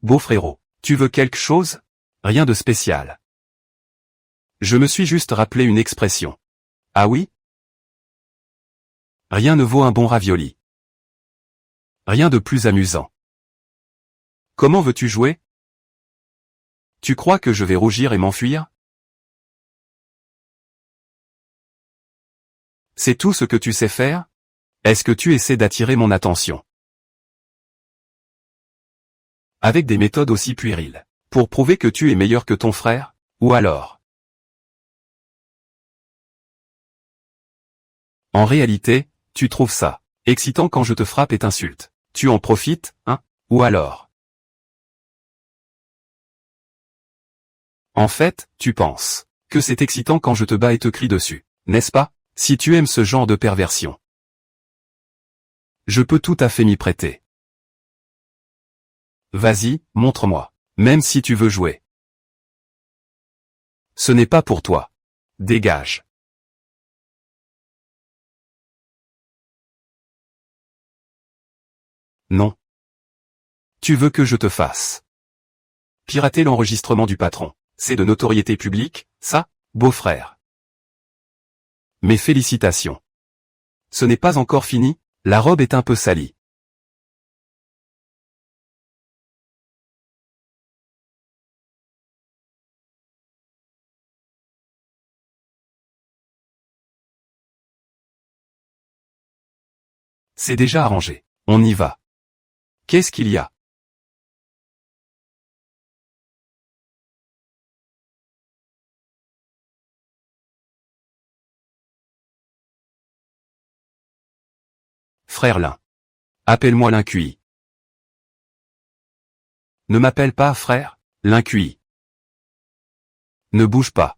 Beau frérot, tu veux quelque chose? Rien de spécial. Je me suis juste rappelé une expression. Ah oui? Rien ne vaut un bon ravioli. Rien de plus amusant. Comment veux-tu jouer? Tu crois que je vais rougir et m'enfuir? C'est tout ce que tu sais faire? Est-ce que tu essaies d'attirer mon attention? Avec des méthodes aussi puériles. Pour prouver que tu es meilleur que ton frère? Ou alors? En réalité, tu trouves ça excitant quand je te frappe et t'insulte. Tu en profites, hein? Ou alors? En fait, tu penses que c'est excitant quand je te bats et te crie dessus, n'est-ce pas? Si tu aimes ce genre de perversion, je peux tout à fait m'y prêter. Vas-y, montre-moi. Même si tu veux jouer. Ce n'est pas pour toi. Dégage. Non. Tu veux que je te fasse pirater l'enregistrement du patron. C'est de notoriété publique, ça, beau-frère. Mes félicitations. Ce n'est pas encore fini, la robe est un peu salie. C'est déjà arrangé. On y va. Qu'est-ce qu'il y a? Frère Lin. Appelle-moi l'Incuit. Ne m'appelle pas frère, l'Incuit. Ne bouge pas.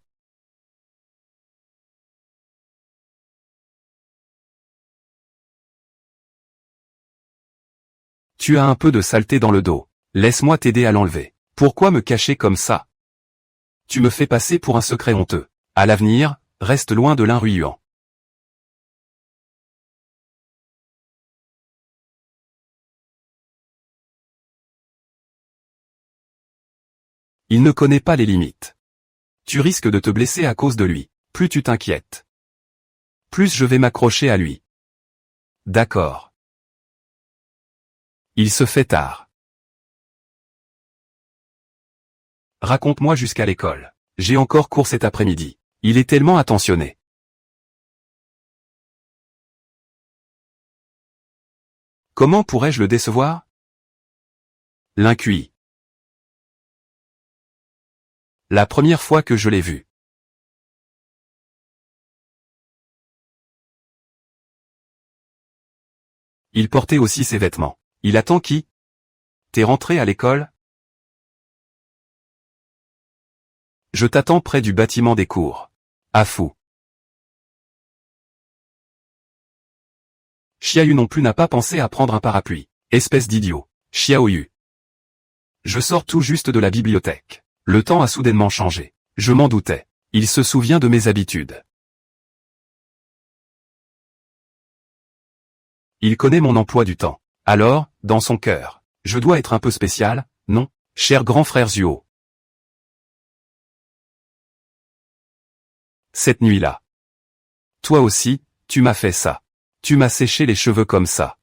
Tu as un peu de saleté dans le dos. Laisse-moi t'aider à l'enlever. Pourquoi me cacher comme ça? Tu me fais passer pour un secret honteux. À l'avenir, reste loin de l'inruant. Il ne connaît pas les limites. Tu risques de te blesser à cause de lui. Plus tu t'inquiètes, plus je vais m'accrocher à lui. D'accord. Il se fait tard. Raconte-moi jusqu'à l'école. J'ai encore cours cet après-midi. Il est tellement attentionné. Comment pourrais-je le décevoir? L'Incuit. La première fois que je l'ai vu. Il portait aussi ses vêtements. Il attend qui? T'es rentré à l'école? Je t'attends près du bâtiment des cours. À fou. Xiaoyu non plus n'a pas pensé à prendre un parapluie. Espèce d'idiot. Xiaoyu. Je sors tout juste de la bibliothèque. Le temps a soudainement changé. Je m'en doutais. Il se souvient de mes habitudes. Il connaît mon emploi du temps. Alors, dans son cœur, je dois être un peu spécial, non, cher grand frère Zuo? Cette nuit-là. Toi aussi, tu m'as fait ça. Tu m'as séché les cheveux comme ça.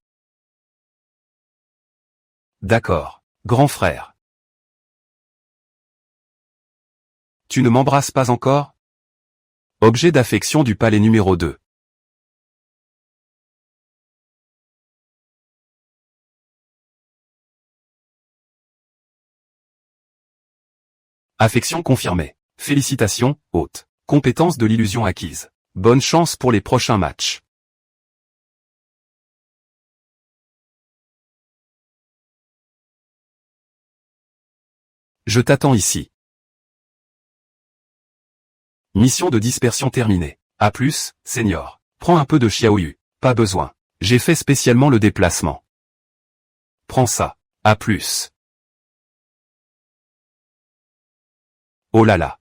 D'accord, grand frère. Tu ne m'embrasses pas encore? Objet d'affection du palais numéro 2. Affection confirmée. Félicitations, hôte. Compétence de l'illusion acquise. Bonne chance pour les prochains matchs. Je t'attends ici. Mission de dispersion terminée. A plus, senior. Prends un peu de Xiaoyu. Pas besoin. J'ai fait spécialement le déplacement. Prends ça. A plus. Oh là là.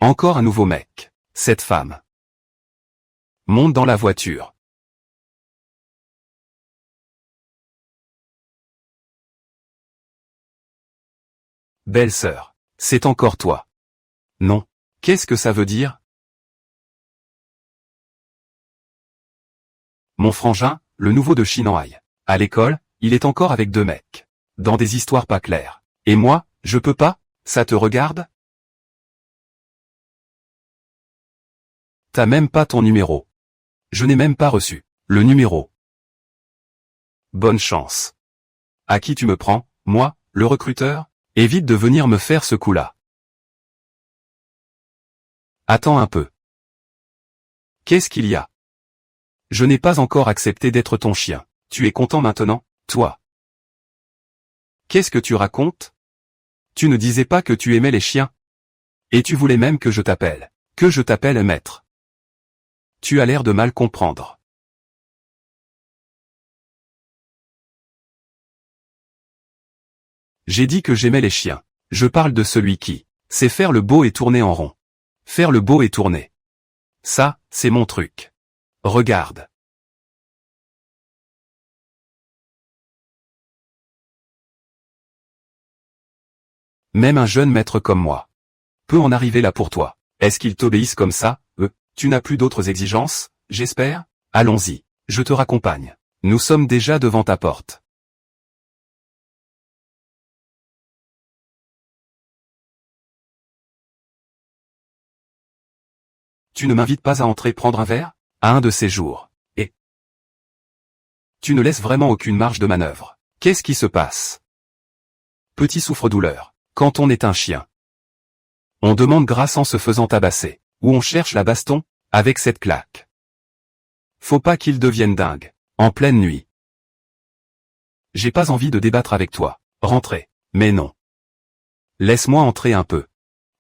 Encore un nouveau mec. Cette femme. Monte dans la voiture. belle-sœur. C'est encore toi. Non. Qu'est-ce que ça veut dire? Mon frangin, le nouveau de Shinhai. À l'école, il est encore avec 2 mecs. Dans des histoires pas claires. Et moi, je peux pas? Ça te regarde? T'as même pas ton numéro. Je n'ai même pas reçu le numéro. Bonne chance. À qui tu me prends, moi, le recruteur? Évite de venir me faire ce coup-là. Attends un peu. Qu'est-ce qu'il y a? Je n'ai pas encore accepté d'être ton chien. Tu es content maintenant, toi? Qu'est-ce que tu racontes? Tu ne disais pas que tu aimais les chiens? Et tu voulais même que je t'appelle. Que je t'appelle maître. Tu as l'air de mal comprendre. J'ai dit que j'aimais les chiens. Je parle de celui qui sait faire le beau et tourner en rond. Faire le beau et tourner. Ça, c'est mon truc. Regarde. Même un jeune maître comme moi peut en arriver là pour toi. Est-ce qu'ils t'obéissent comme ça? Tu n'as plus d'autres exigences, j'espère? Allons-y, je te raccompagne. Nous sommes déjà devant ta porte. Tu ne m'invites pas à entrer prendre un verre? À un de ces jours. Et tu ne laisses vraiment aucune marge de manœuvre. Qu'est-ce qui se passe? Petit souffre-douleur. Quand on est un chien, on demande grâce en se faisant tabasser. Ou on cherche la baston, avec cette claque. Faut pas qu'il devienne dingue. En pleine nuit. J'ai pas envie de débattre avec toi. Rentrez. Mais non. Laisse-moi entrer un peu.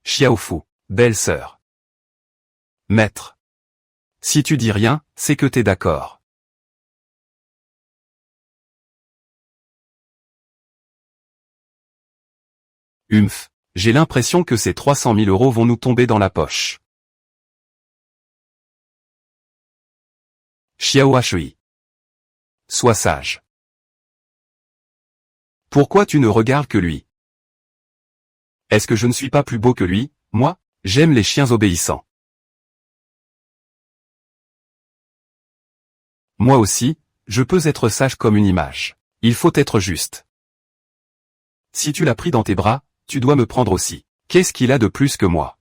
Xiaofu, belle-sœur. Maître. Si tu dis rien, c'est que t'es d'accord. Humph. J'ai l'impression que ces 300 000 € vont nous tomber dans la poche. Xiao Hui. Sois sage. Pourquoi tu ne regardes que lui? Est-ce que je ne suis pas plus beau que lui? Moi, j'aime les chiens obéissants. Moi aussi, je peux être sage comme une image. Il faut être juste. Si tu l'as pris dans tes bras, tu dois me prendre aussi. Qu'est-ce qu'il a de plus que moi?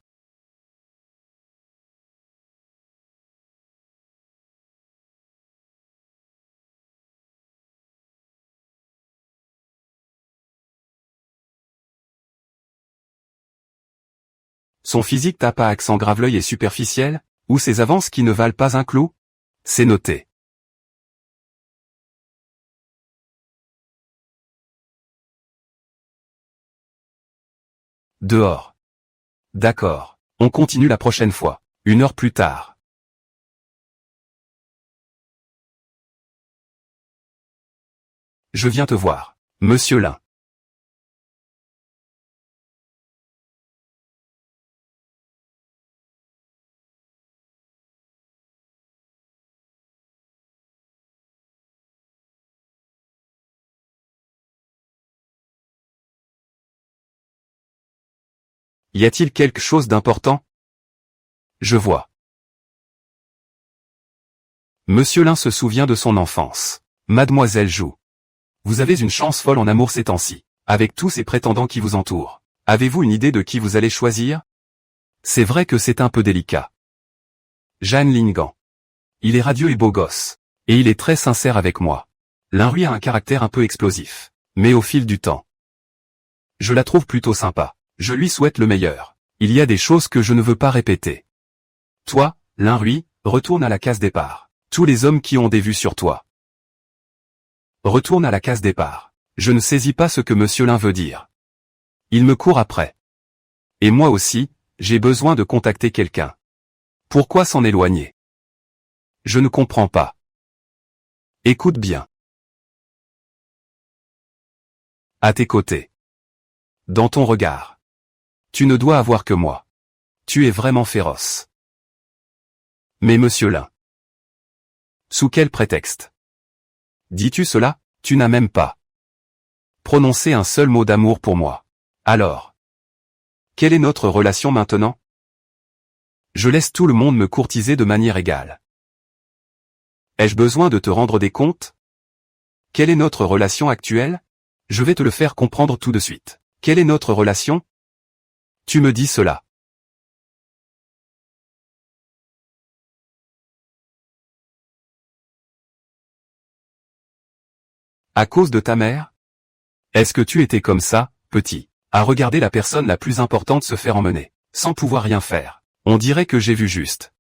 Son physique tape à accent grave, l'œil est superficiel, ou ses avances qui ne valent pas un clou? C'est noté. Dehors. D'accord. On continue la prochaine fois. 1 heure plus tard. Je viens te voir. Monsieur Lin. Y a-t-il quelque chose d'important? Je vois. Monsieur Lin se souvient de son enfance. Mademoiselle Jou. Vous avez une chance folle en amour ces temps-ci. Avec tous ces prétendants qui vous entourent. Avez-vous une idée de qui vous allez choisir? C'est vrai que c'est un peu délicat. Jeanne Lingan. Il est radieux et beau gosse. Et il est très sincère avec moi. Lin Rui a un caractère un peu explosif. Mais au fil du temps, je la trouve plutôt sympa. Je lui souhaite le meilleur. Il y a des choses que je ne veux pas répéter. Toi, Lin Rui, retourne à la case départ. Tous les hommes qui ont des vues sur toi. Retourne à la case départ. Je ne saisis pas ce que Monsieur Lin veut dire. Il me court après. Et moi aussi, j'ai besoin de contacter quelqu'un. Pourquoi s'en éloigner? Je ne comprends pas. Écoute bien. À tes côtés. Dans ton regard. Tu ne dois avoir que moi. Tu es vraiment féroce. Mais Monsieur Lin. Sous quel prétexte? Dis-tu cela? Tu n'as même pas prononcé un seul mot d'amour pour moi. Alors, Quelle est notre relation maintenant? Je laisse tout le monde me courtiser de manière égale. Ai-je besoin de te rendre des comptes? Quelle est notre relation actuelle? Je vais te le faire comprendre tout de suite. Quelle est notre relation? Tu me dis cela. À cause de ta mère? Est-ce que tu étais comme ça, petit, à regarder la personne la plus importante se faire emmener, sans pouvoir rien faire? On dirait que j'ai vu juste.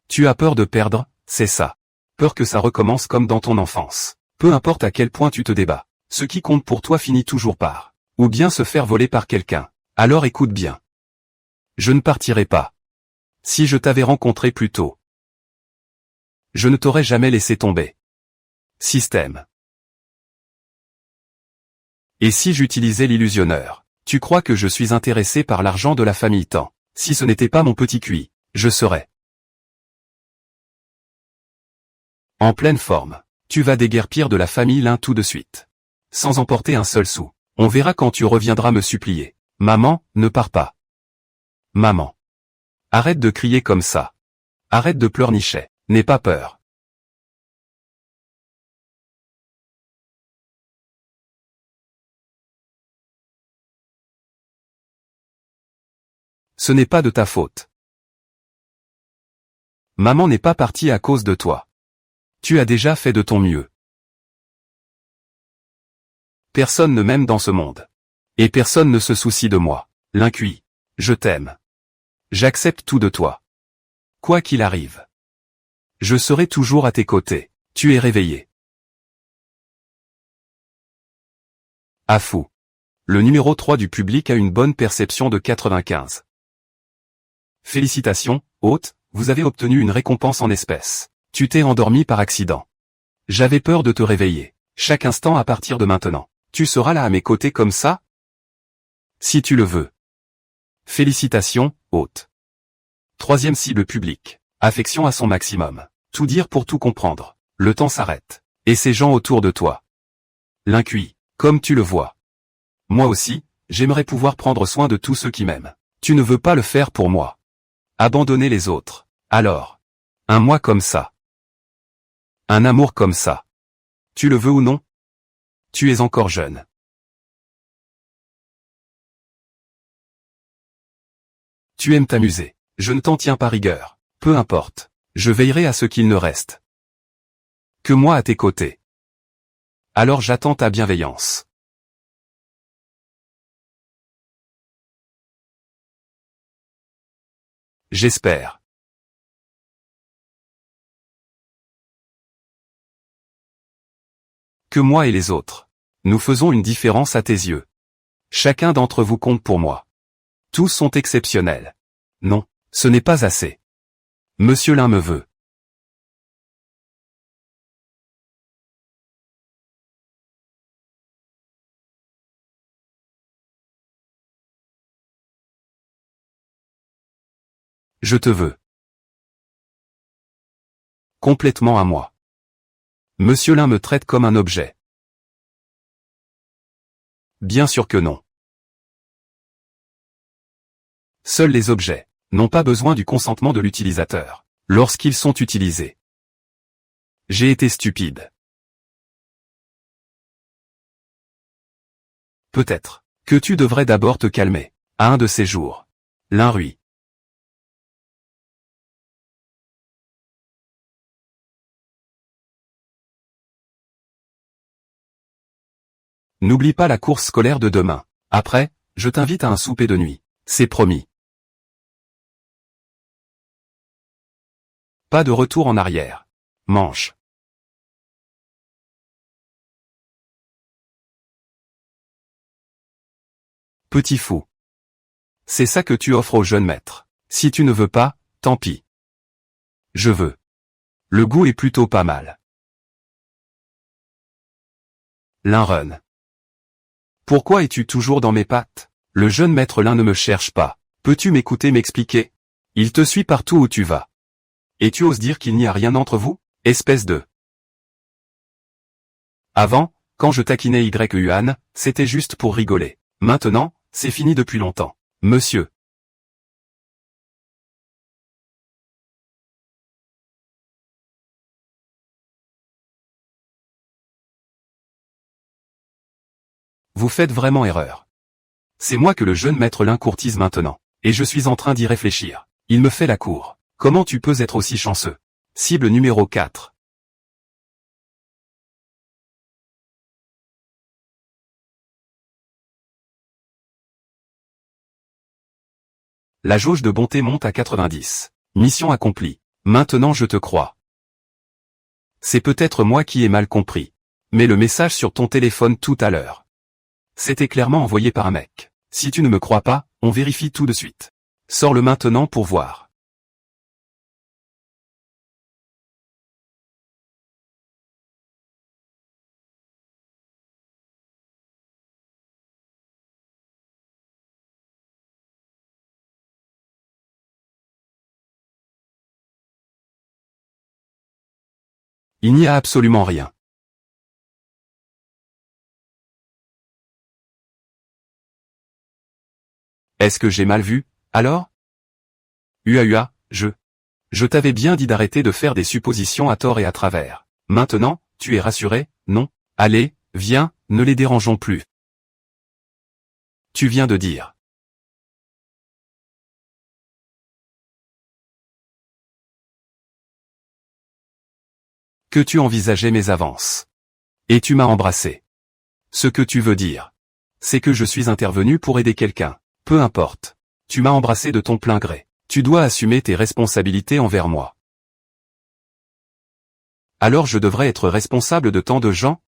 Tu as peur de perdre, c'est ça. Peur que ça recommence comme dans ton enfance. Peu importe à quel point tu te débats, ce qui compte pour toi finit toujours par, ou bien se faire voler par quelqu'un. Alors écoute bien. Je ne partirai pas. Si je t'avais rencontré plus tôt, je ne t'aurais jamais laissé tomber. Système. Et si j'utilisais l'illusionneur? Tu crois que je suis intéressé par l'argent de la famille tant? Si ce n'était pas mon petit QI, je serais en pleine forme. Tu vas déguerpir de la famille l'un tout de suite. Sans emporter un seul sou. On verra quand tu reviendras me supplier. Maman, ne pars pas. Maman. Arrête de crier comme ça. Arrête de pleurnicher. N'aie pas peur. Ce n'est pas de ta faute. Maman n'est pas partie à cause de toi. Tu as déjà fait de ton mieux. Personne ne m'aime dans ce monde. Et personne ne se soucie de moi. L'incuit. Je t'aime. J'accepte tout de toi. Quoi qu'il arrive. Je serai toujours à tes côtés. Tu es réveillé. Ah fou. Le numéro 3 du public a une bonne perception de 95. Félicitations, hôte, vous avez obtenu une récompense en espèces. Tu t'es endormi par accident. J'avais peur de te réveiller. Chaque instant à partir de maintenant. Tu seras là à mes côtés comme ça? Si tu le veux. Félicitations, hôte. Troisième cible public. Affection à son maximum. Tout dire pour tout comprendre. Le temps s'arrête. Et ces gens autour de toi. L'incuit. Comme tu le vois. Moi aussi, j'aimerais pouvoir prendre soin de tous ceux qui m'aiment. Tu ne veux pas le faire pour moi. Abandonner les autres. Alors. Un moi comme ça. Un amour comme ça. Tu le veux ou non? Tu es encore jeune. Tu aimes t'amuser. Je ne t'en tiens pas rigueur. Peu importe. Je veillerai à ce qu'il ne reste que moi à tes côtés. Alors j'attends ta bienveillance. J'espère. Que moi et les autres. Nous faisons une différence à tes yeux. Chacun d'entre vous compte pour moi. Tous sont exceptionnels. Non, ce n'est pas assez. Monsieur l'un me veut. Je te veux. Complètement à moi. Monsieur l'un me traite comme un objet. Bien sûr que non. Seuls les objets n'ont pas besoin du consentement de l'utilisateur lorsqu'ils sont utilisés. J'ai été stupide. Peut-être que tu devrais d'abord te calmer. À un de ces jours. L'inrui. N'oublie pas la course scolaire de demain. Après, je t'invite à un souper de nuit. C'est promis. Pas de retour en arrière. Mange. Petit fou. C'est ça que tu offres au jeune maître. Si tu ne veux pas, tant pis. Je veux. Le goût est plutôt pas mal. L'un. Pourquoi es-tu toujours dans mes pattes? Le jeune maître Lin ne me cherche pas. Peux-tu m'écouter m'expliquer? Il te suit partout où tu vas. Et tu oses dire qu'il n'y a rien entre vous? Espèce de... Avant, quand je taquinais Yuan, c'était juste pour rigoler. Maintenant, C'est fini depuis longtemps. Monsieur. Vous faites vraiment erreur. C'est moi que le jeune maître Lin courtise maintenant. Et je suis en train d'y réfléchir. Il me fait la cour. Comment tu peux être aussi chanceux? Cible numéro 4. La jauge de bonté monte à 90. Mission accomplie. Maintenant je te crois. C'est peut-être moi qui ai mal compris. Mais le message sur ton téléphone tout à l'heure. C'était clairement envoyé par un mec. Si tu ne me crois pas, on vérifie tout de suite. Sors-le maintenant pour voir. Il n'y a absolument rien. Est-ce que j'ai mal vu, alors? Uahua, je t'avais bien dit d'arrêter de faire des suppositions à tort et à travers. Maintenant, tu es rassuré, non? Allez, viens, ne les dérangeons plus. Tu viens de dire. Que tu envisageais mes avances. Et tu m'as embrassé. Ce que tu veux dire. C'est que je suis intervenu pour aider quelqu'un. Peu importe. Tu m'as embrassé de ton plein gré. Tu dois assumer tes responsabilités envers moi. Alors je devrais être responsable de tant de gens?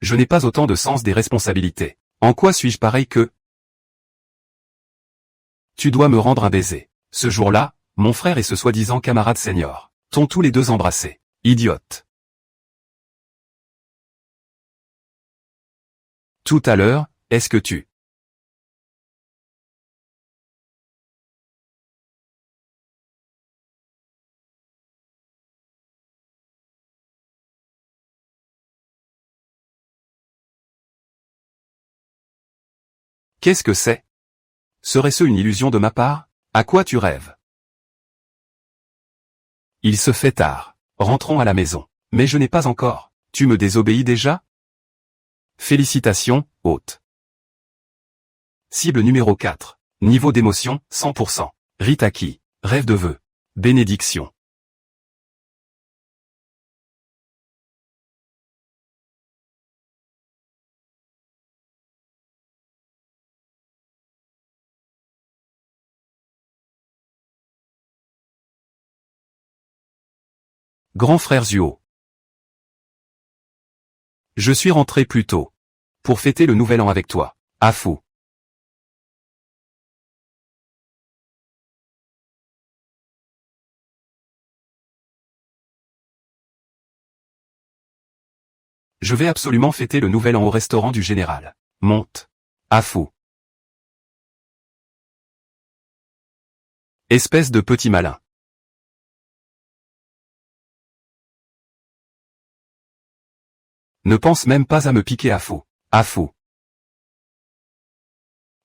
Je n'ai pas autant de sens des responsabilités. En quoi suis-je pareil que? Tu dois me rendre un baiser. Ce jour-là, mon frère et ce soi-disant camarade senior t'ont tous les deux embrassé. Idiote. Tout à l'heure, est-ce que tu... Qu'est-ce que c'est? Serait-ce une illusion de ma part? À quoi tu rêves? Il se fait tard. Rentrons à la maison. Mais je n'ai pas encore. Tu me désobéis déjà? Félicitations, hôte. Cible numéro 4. Niveau d'émotion, 100%. Ritaki. Rêve de vœux. Bénédiction. Grand frère Zuo. Je suis rentré plus tôt. Pour fêter le nouvel an avec toi. À fou. Je vais absolument fêter le nouvel an au restaurant du général. Monte. À fou. Espèce de petit malin. Ne pense même pas à me piquer à fou. À fou.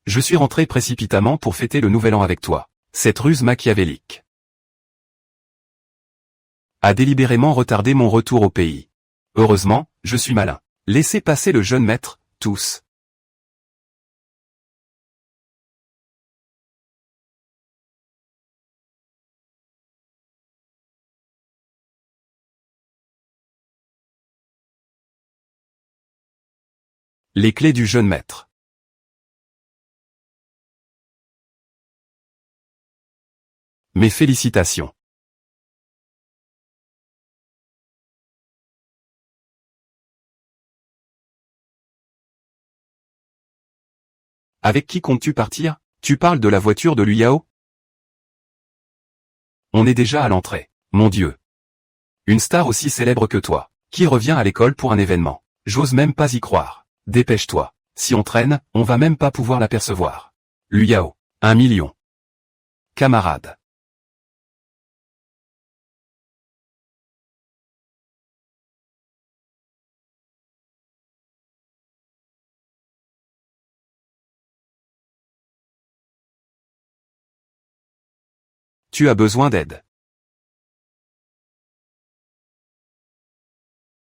Je suis rentré précipitamment pour fêter le nouvel an avec toi. Cette ruse machiavélique a délibérément retardé mon retour au pays. Heureusement, je suis malin. Laissez passer le jeune maître, tous. Les clés du jeune maître. Mes félicitations. Avec qui comptes-tu partir? Tu parles de la voiture de Luyao? On est déjà à l'entrée. Mon Dieu. Une star aussi célèbre que toi, qui revient à l'école pour un événement. J'ose même pas y croire. Dépêche-toi. Si on traîne, on va même pas pouvoir l'apercevoir. Luyao. 1 million. Camarade. Tu as besoin d'aide.